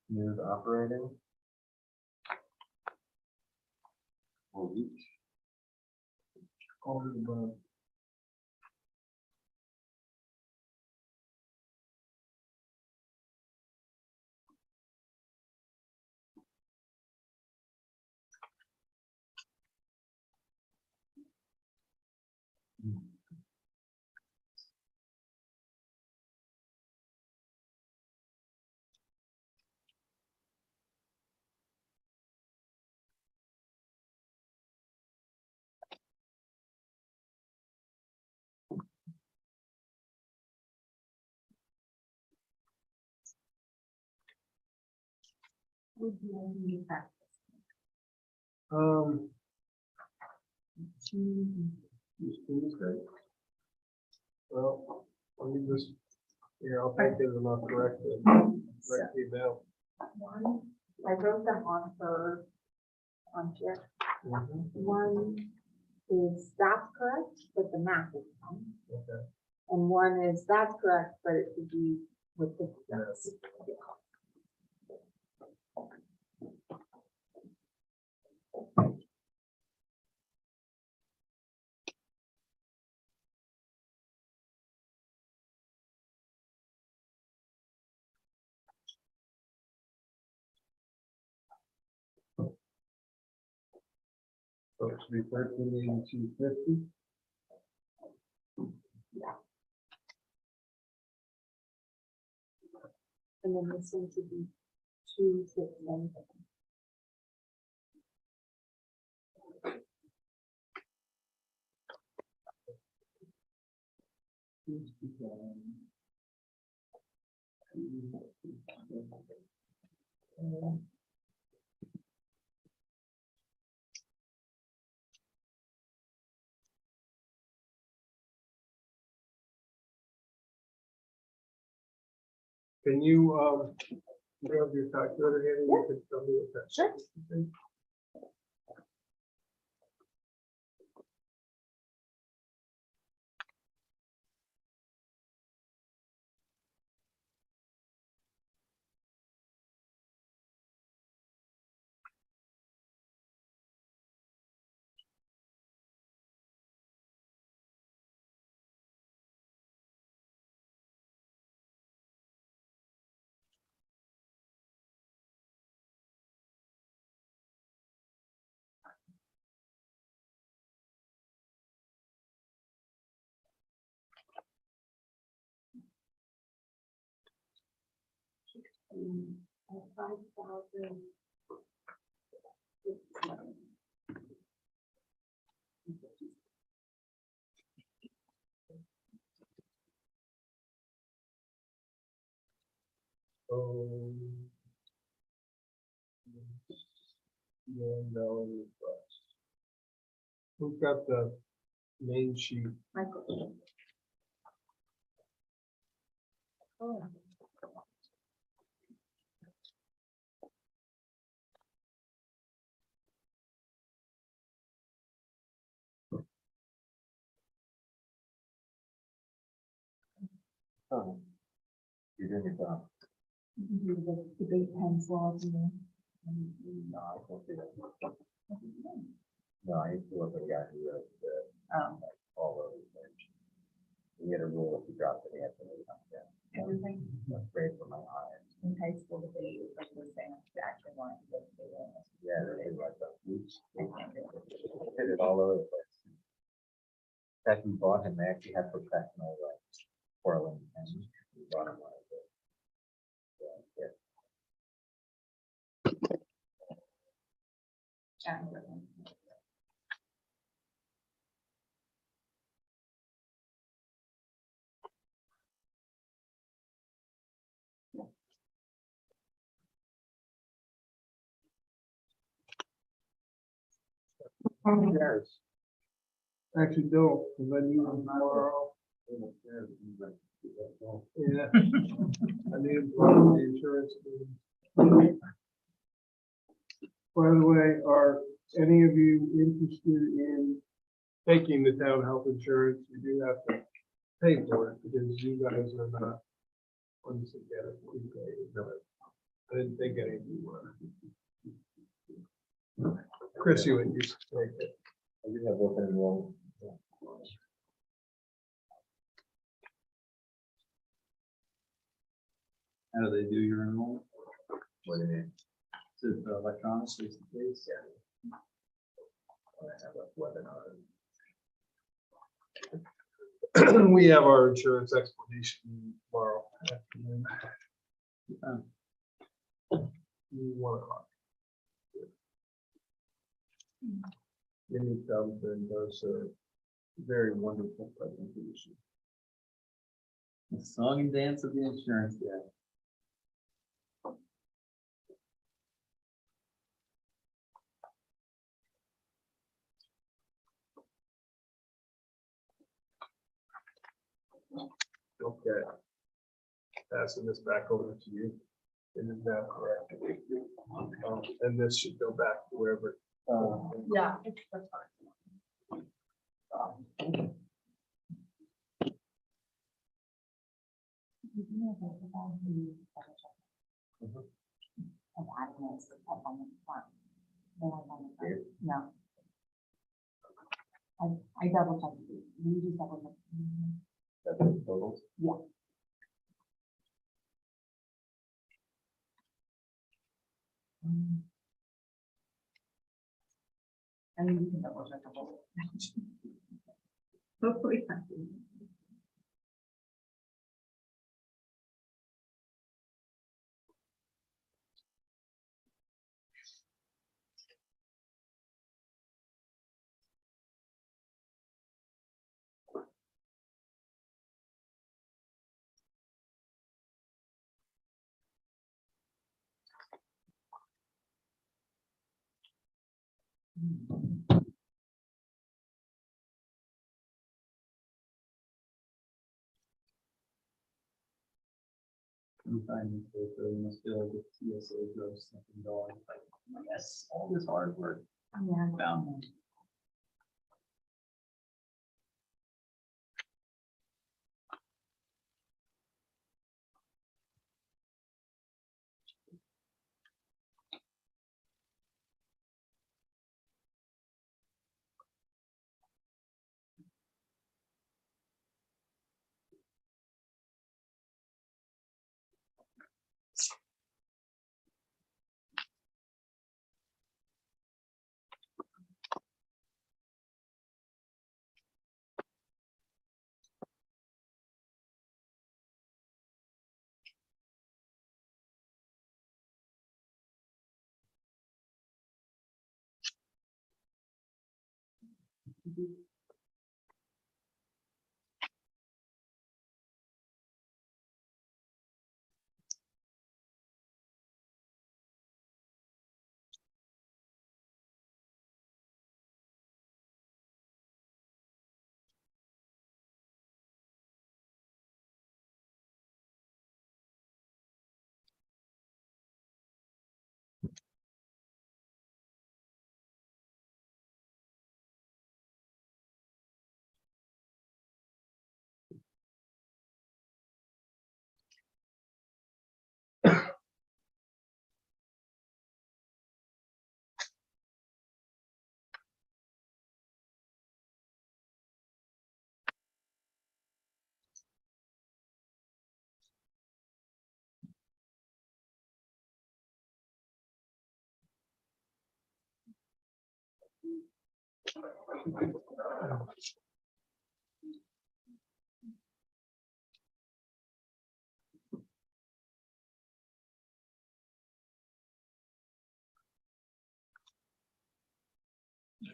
smooth operating. Or each. All of the above. Would you need that? Tuesday. Well, let me just, here, I'll take it and I'll correct it. Correct the amount. One, I wrote them on here. One is that's correct, but the math is wrong. Okay. And one is that's correct, but it should be with the. Yes. So it should be 1382.50. And then this one should be 261. Can you have your calculator handy? You can tell me what that. Sure. Okay. $5,000. $1 plus. Who's got the main sheet? Michael. Oh. Oh. You're doing your job. You can do the big pencil. No, I won't do that. No, I used to work with a guy who wrote Oh, all over the place. He had a rule if you dropped it, he had to leave it down. everything That's great for my eyes. in high school that they use, like the same, they actually want to go to the wellness. Yeah, they like that. I can't do it. Hit it all over the place. In fact, we bought him, they actually had professional, like, twirling pens. We bought him one of those. Yeah. Yes. Actually, don't, because I need them tomorrow. Yeah. I need them for the insurance. By the way, are any of you interested in taking the town health insurance? You do have to pay for it because you guys are not. Once you get it, we pay. No, I didn't think any of you were. Chris, you would used to take it. I do have open enrollment. How do they do your enrollment? What do you mean? Is it electronic, face to face? I have a webinar. We have our insurance explanation tomorrow afternoon. 1 o'clock. Jimmy comes and does a very wonderful presentation. The song and dance of the insurance guy. Okay. Passing this back over to you. It is now correct. And this should go back to wherever. Yeah, that's fine. No. I double checked. You just double checked. That's the totals. Yeah. I mean, you can double check the whole. Hopefully. Sometimes they must feel like the TSA goes something going, like, yes, all this hard work. Yeah. Found them.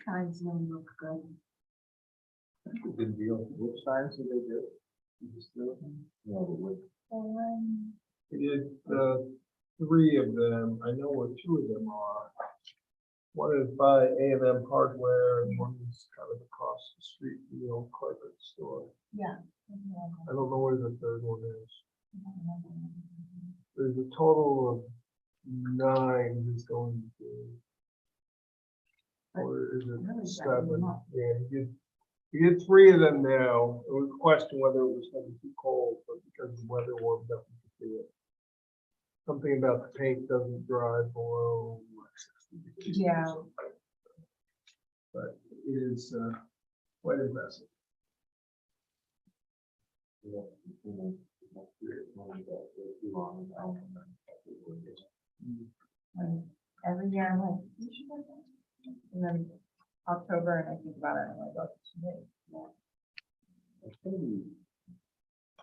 Times don't look good. That's a good deal. Which times do they do? You just do them? No, but with We did 3 of them. I know where 2 of them are. One is by A&M Hardware and one is kind of across the street from the old carpet store. Yeah. I don't know where the third one is. There's a total of 9 who's going to do. Or is it 7? Yeah, you get 3 of them now. It was a question whether it was going to be too cold, but because the weather warmed up, you could do it. Something about the paint doesn't dry below 60 degrees. Yeah. But it is quite impressive. And every year I'm like, you should go there. And then October and I think about it and I'm like, oh, it's too late. It's gonna be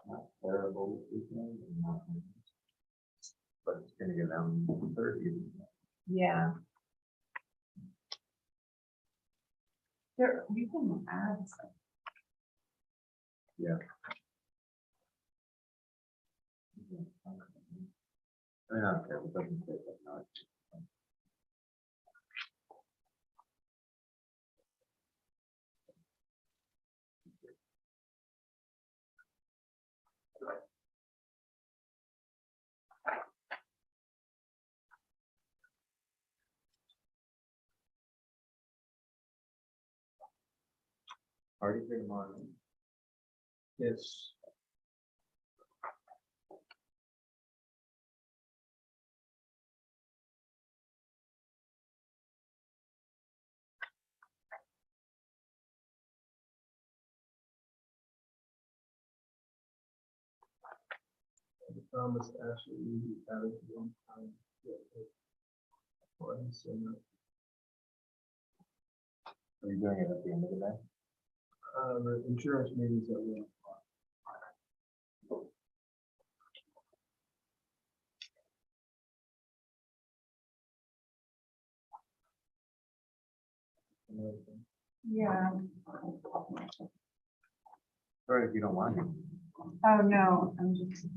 not terrible this weekend, but it's gonna get down to 30. Yeah. There, you can add some. Yeah. I mean, I don't care, it doesn't take that much. Party for tomorrow. Yes. Thomas actually added one time. Are you doing it at the end of the day? The insurance meetings that we have. Yeah. Sorry if you don't want it. Oh, no, I'm just.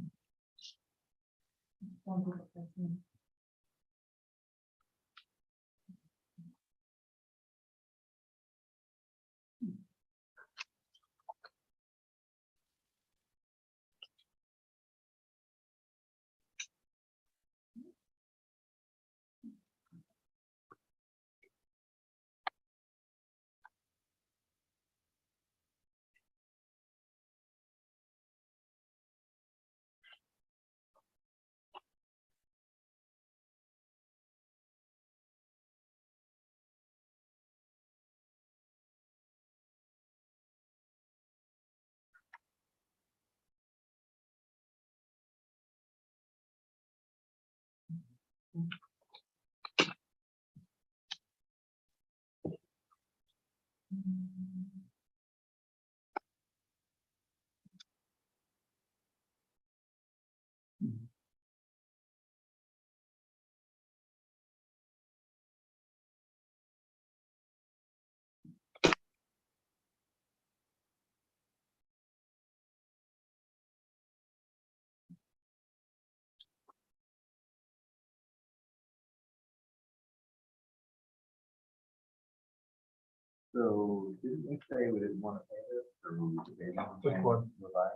So didn't we say we didn't want to pay this or we were debating on Which paying one? the buy?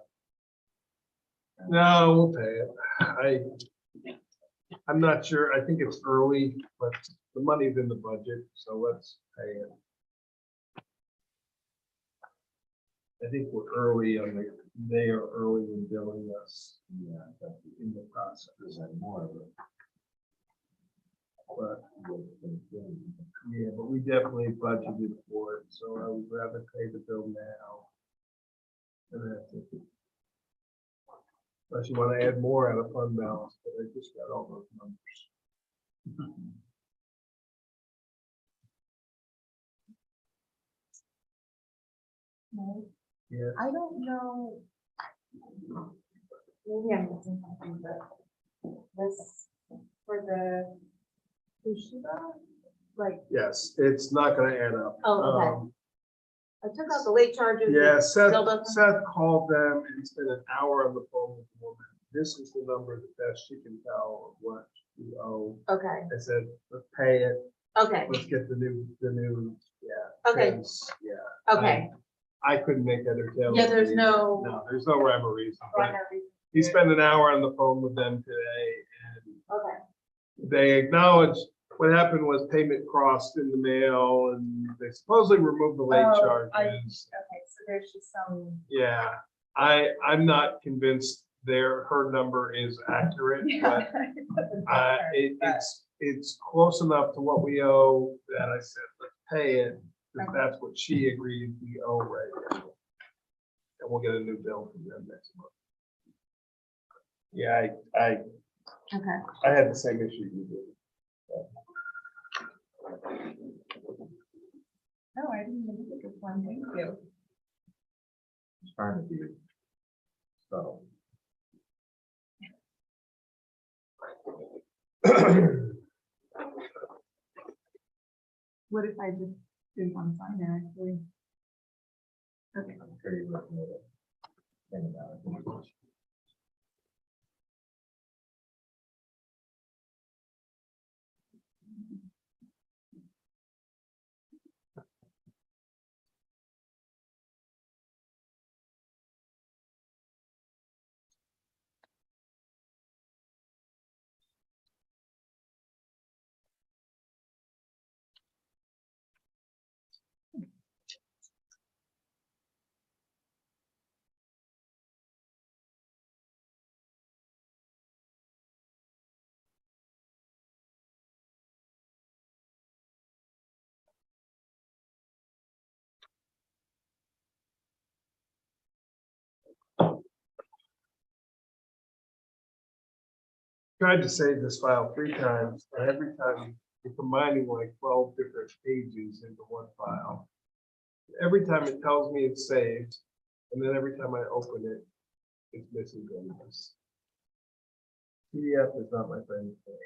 No, we'll pay it. I'm not sure. I think it's early, but the money's in the budget, so let's pay it. I think we're early on they are early in billing us. Yeah, that's In the process. percent more of it. But yeah, but we definitely budgeted for it, so I would rather pay the bill now. And that's it. Unless you want to add more out of fund balance, but I just got all those numbers. No, Yeah, I don't know. Maybe I'm missing something, but this for the Toshiba, like, yes, it's not gonna add up. Oh, okay. I took out the late charges. Yeah, It Seth, still doesn't- Seth called them and spent an hour on the phone with the woman. This is the number that best she can tell of what we owe. Okay, I said, let's pay it. Okay, let's get the new, yeah. okay, 'cause, Yeah. okay. I couldn't make that or tail. Yeah, there's no. No, there's no rhyme or reason, but primary- he spent an hour on the phone with them today, and Okay, they acknowledged what happened was payment crossed in the mail, and they supposedly removed the late Oh, charges. Okay, so there's just some. Yeah, I'm not convinced her number is accurate, but it's close enough to what we owe that I said, let's pay it, because that's what she agreed we owe right now. And we'll get a new bill from them next month. Yeah, okay. I had the same issue you did. No, I didn't even look at this one, thank you. Trying to be subtle. What if I just did one sign there, actually? Okay. I'm sure you wouldn't know that thing about it. Tried to save this file 3 times, and every time you're combining like 12 different pages into one file. Every time it tells me it's saved, and then every time I open it, it's missing pages. PDF is not my friend today.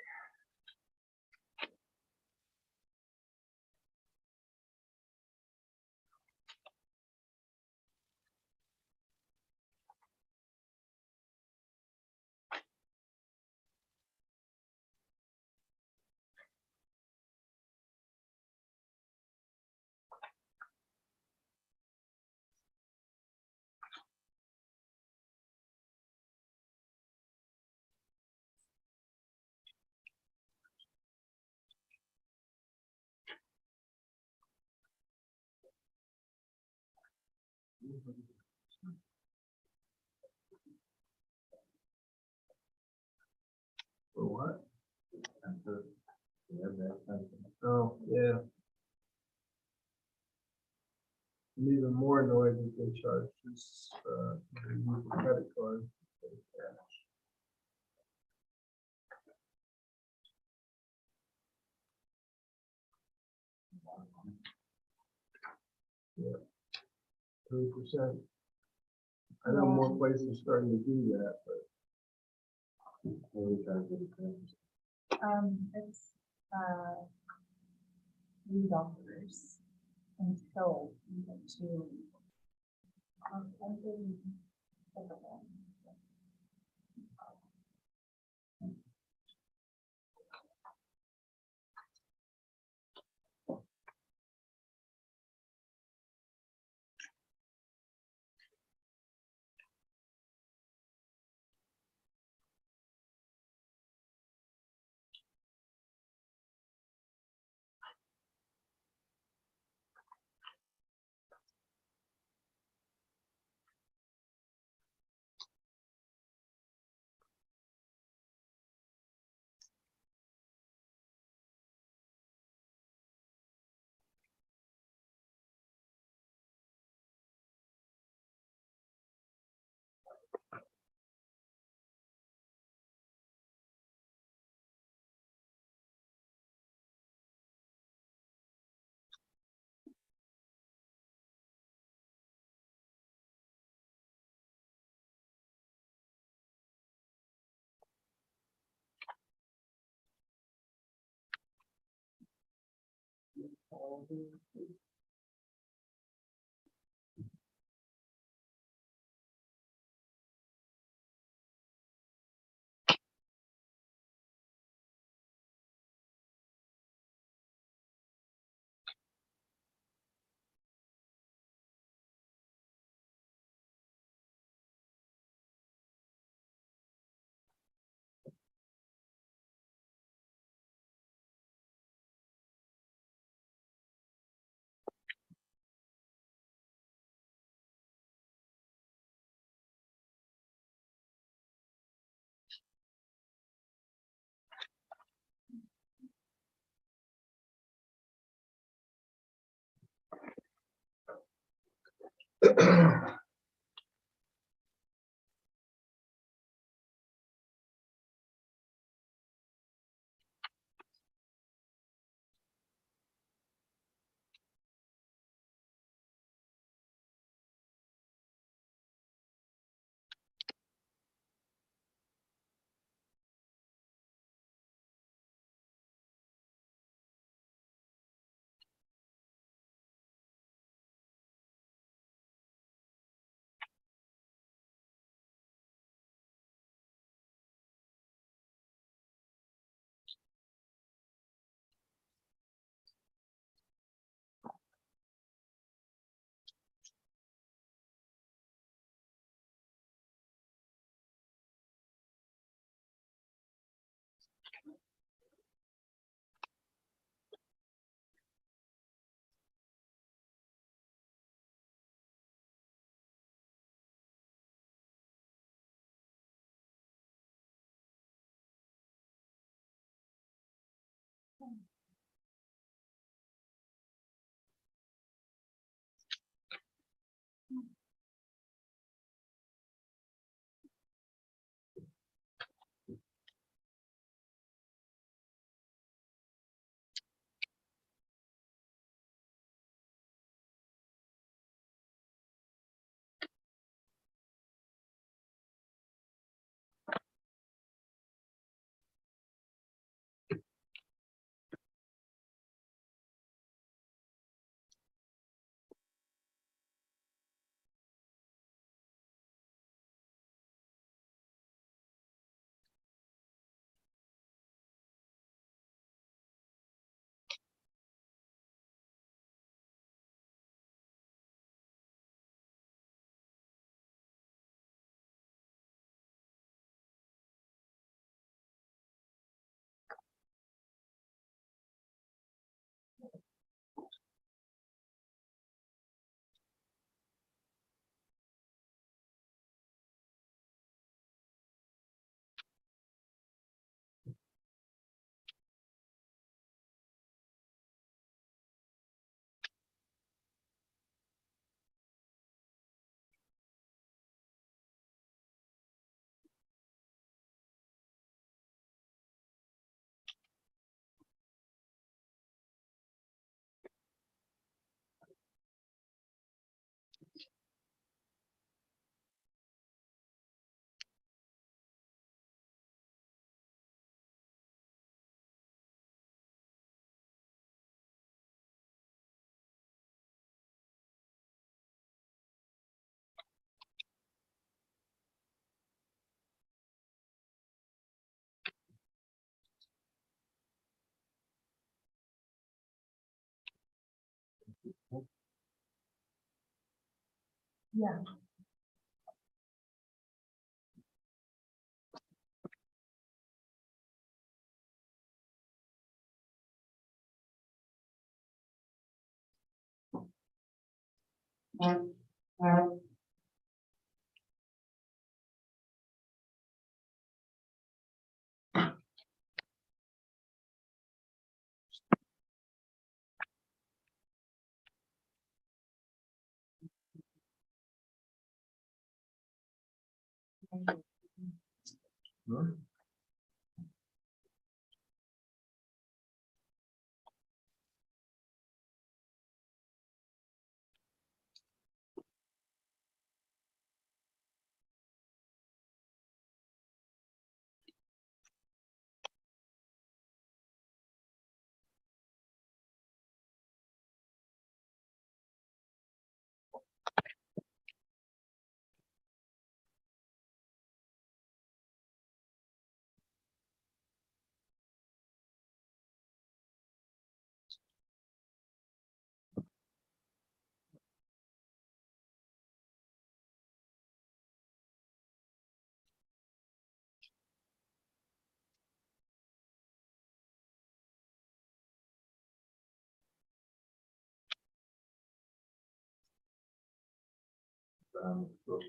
For what? Oh, yeah. I'm even more annoyed that they charge this, they use a credit card. Yeah. 3%. I know more places are starting to do that, but. It's, lead offers until you get to. Yeah.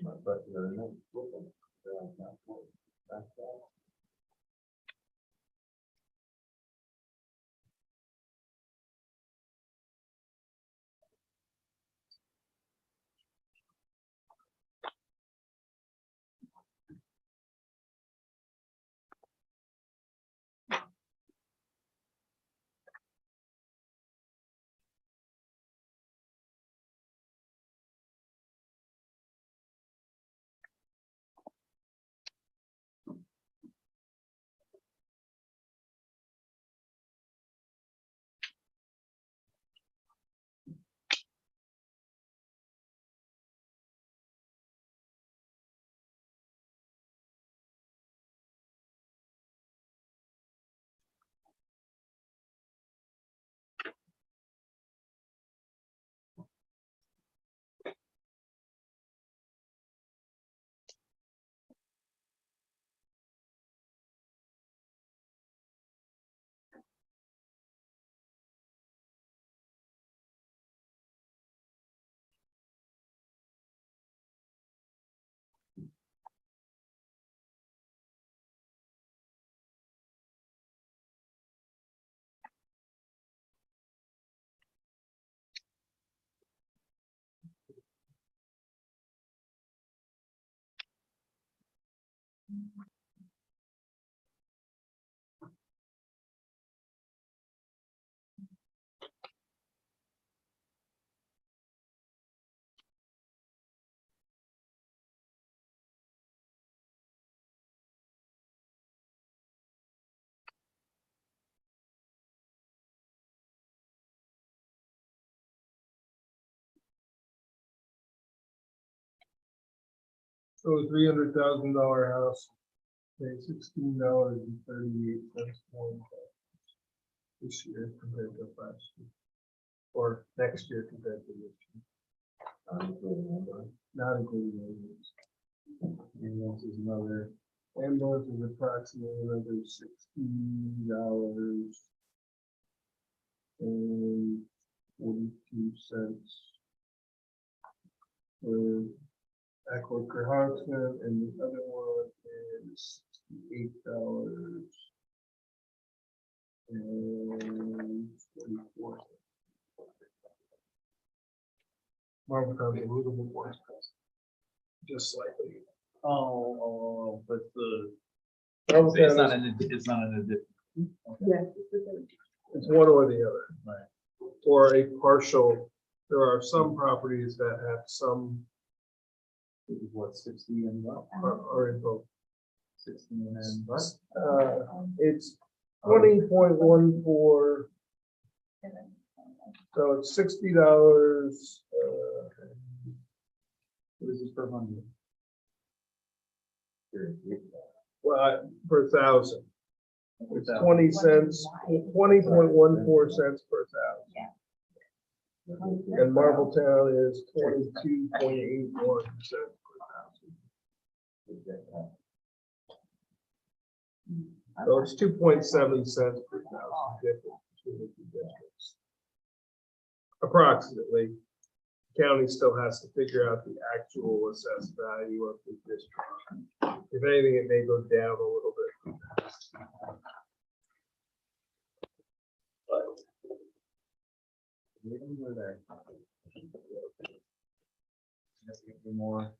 My budget, So a $300,000 house, pay $16.38 more this year compared to last year. Or next year compared to this year. Not including ambulance. Ambulance is another, Ambulance is approximately another $16 and 42 cents. For Echo Cohasset, and the other one is $68 and 44 cents. Marvel County a little bit more expensive, just slightly. but Marvel it's County not an, it's not an addition. Yes. It's one or the other. Right. Or a partial, there are some properties that have some, This is what, 60 and what? are in both. 60 and what? It's 20.14, so it's $60. What is this per hundred? Well, per thousand. It's Without- 20 cents, 20.14 per thousand. And Marbletown is 22.81 cents per thousand. So it's 2.7 cents per thousand difference between the two districts. Approximately. County still has to figure out the actual assessed value of the district. If anything, it may go down a little bit. We're there. Guess we can do more.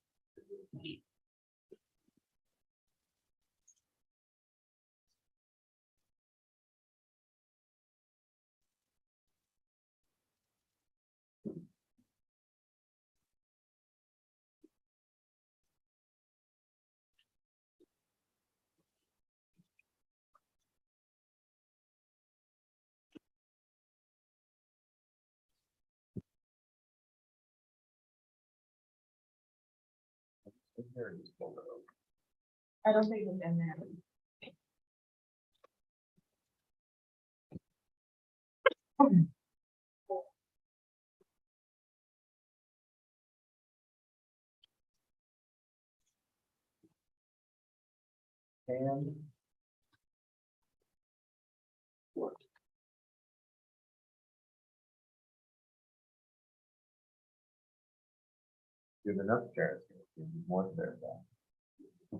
I don't think it's in there. And Give enough chairs, give more chairs.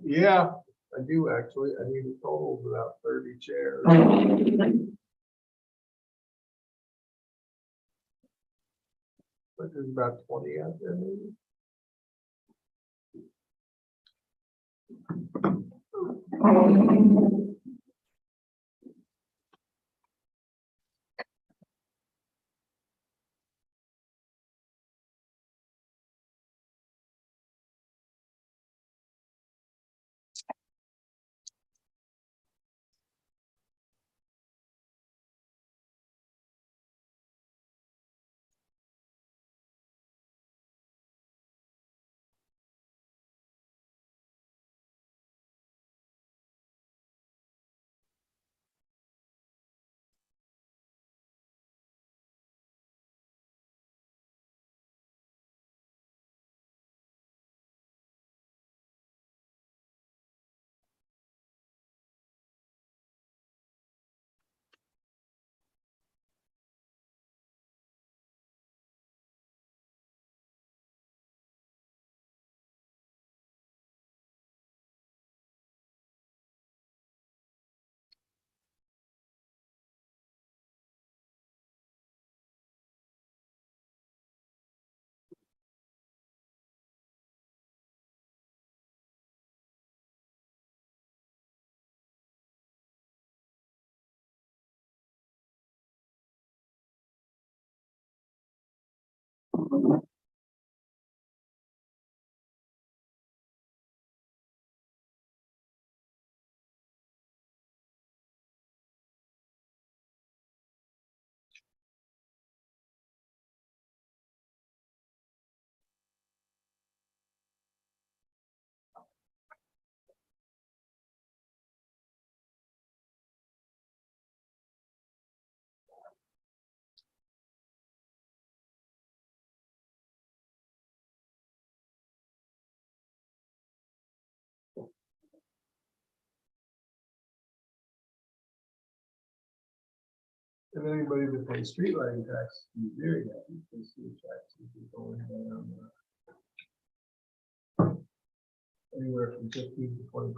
Yeah, I do actually. I need a total of about 30 chairs. But there's about 20 out there maybe. And anybody that pays street lighting tax, be very happy, because street taxes is going down anywhere from 15 to 20%.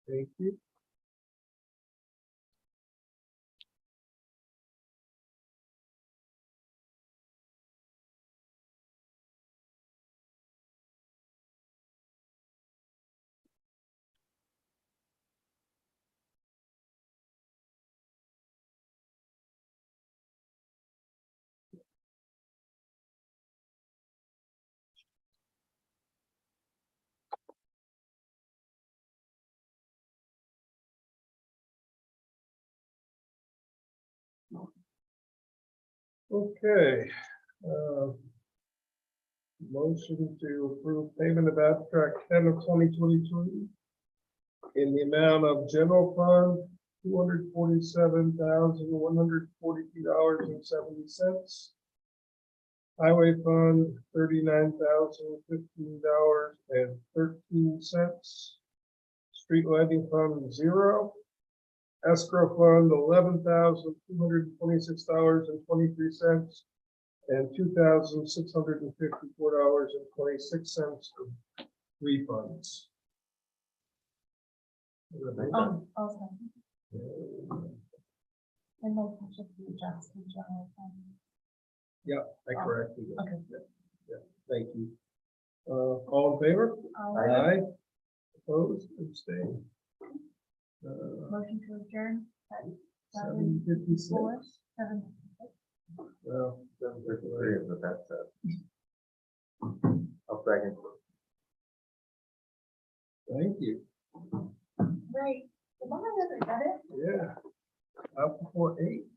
Thank you. Okay. Motion to approve payment of abstract 10 of 2022 in the amount of general fund, $247,142.70. Highway fund, $39,015.13. Street lighting fund, 0. Escrow fund, $11,226.23. And $2,654.26 of refunds. Also. And then should be adjusted general fund. Yeah, I corrected it. Okay. Yeah, thank you. All in favor? Aye. Opposed, abstained. Motion to adjourn at 7:56. 7. Well, 7:53 is what that says. I'll second. thank you. Right. Come on, everybody. Yeah. Up before 8.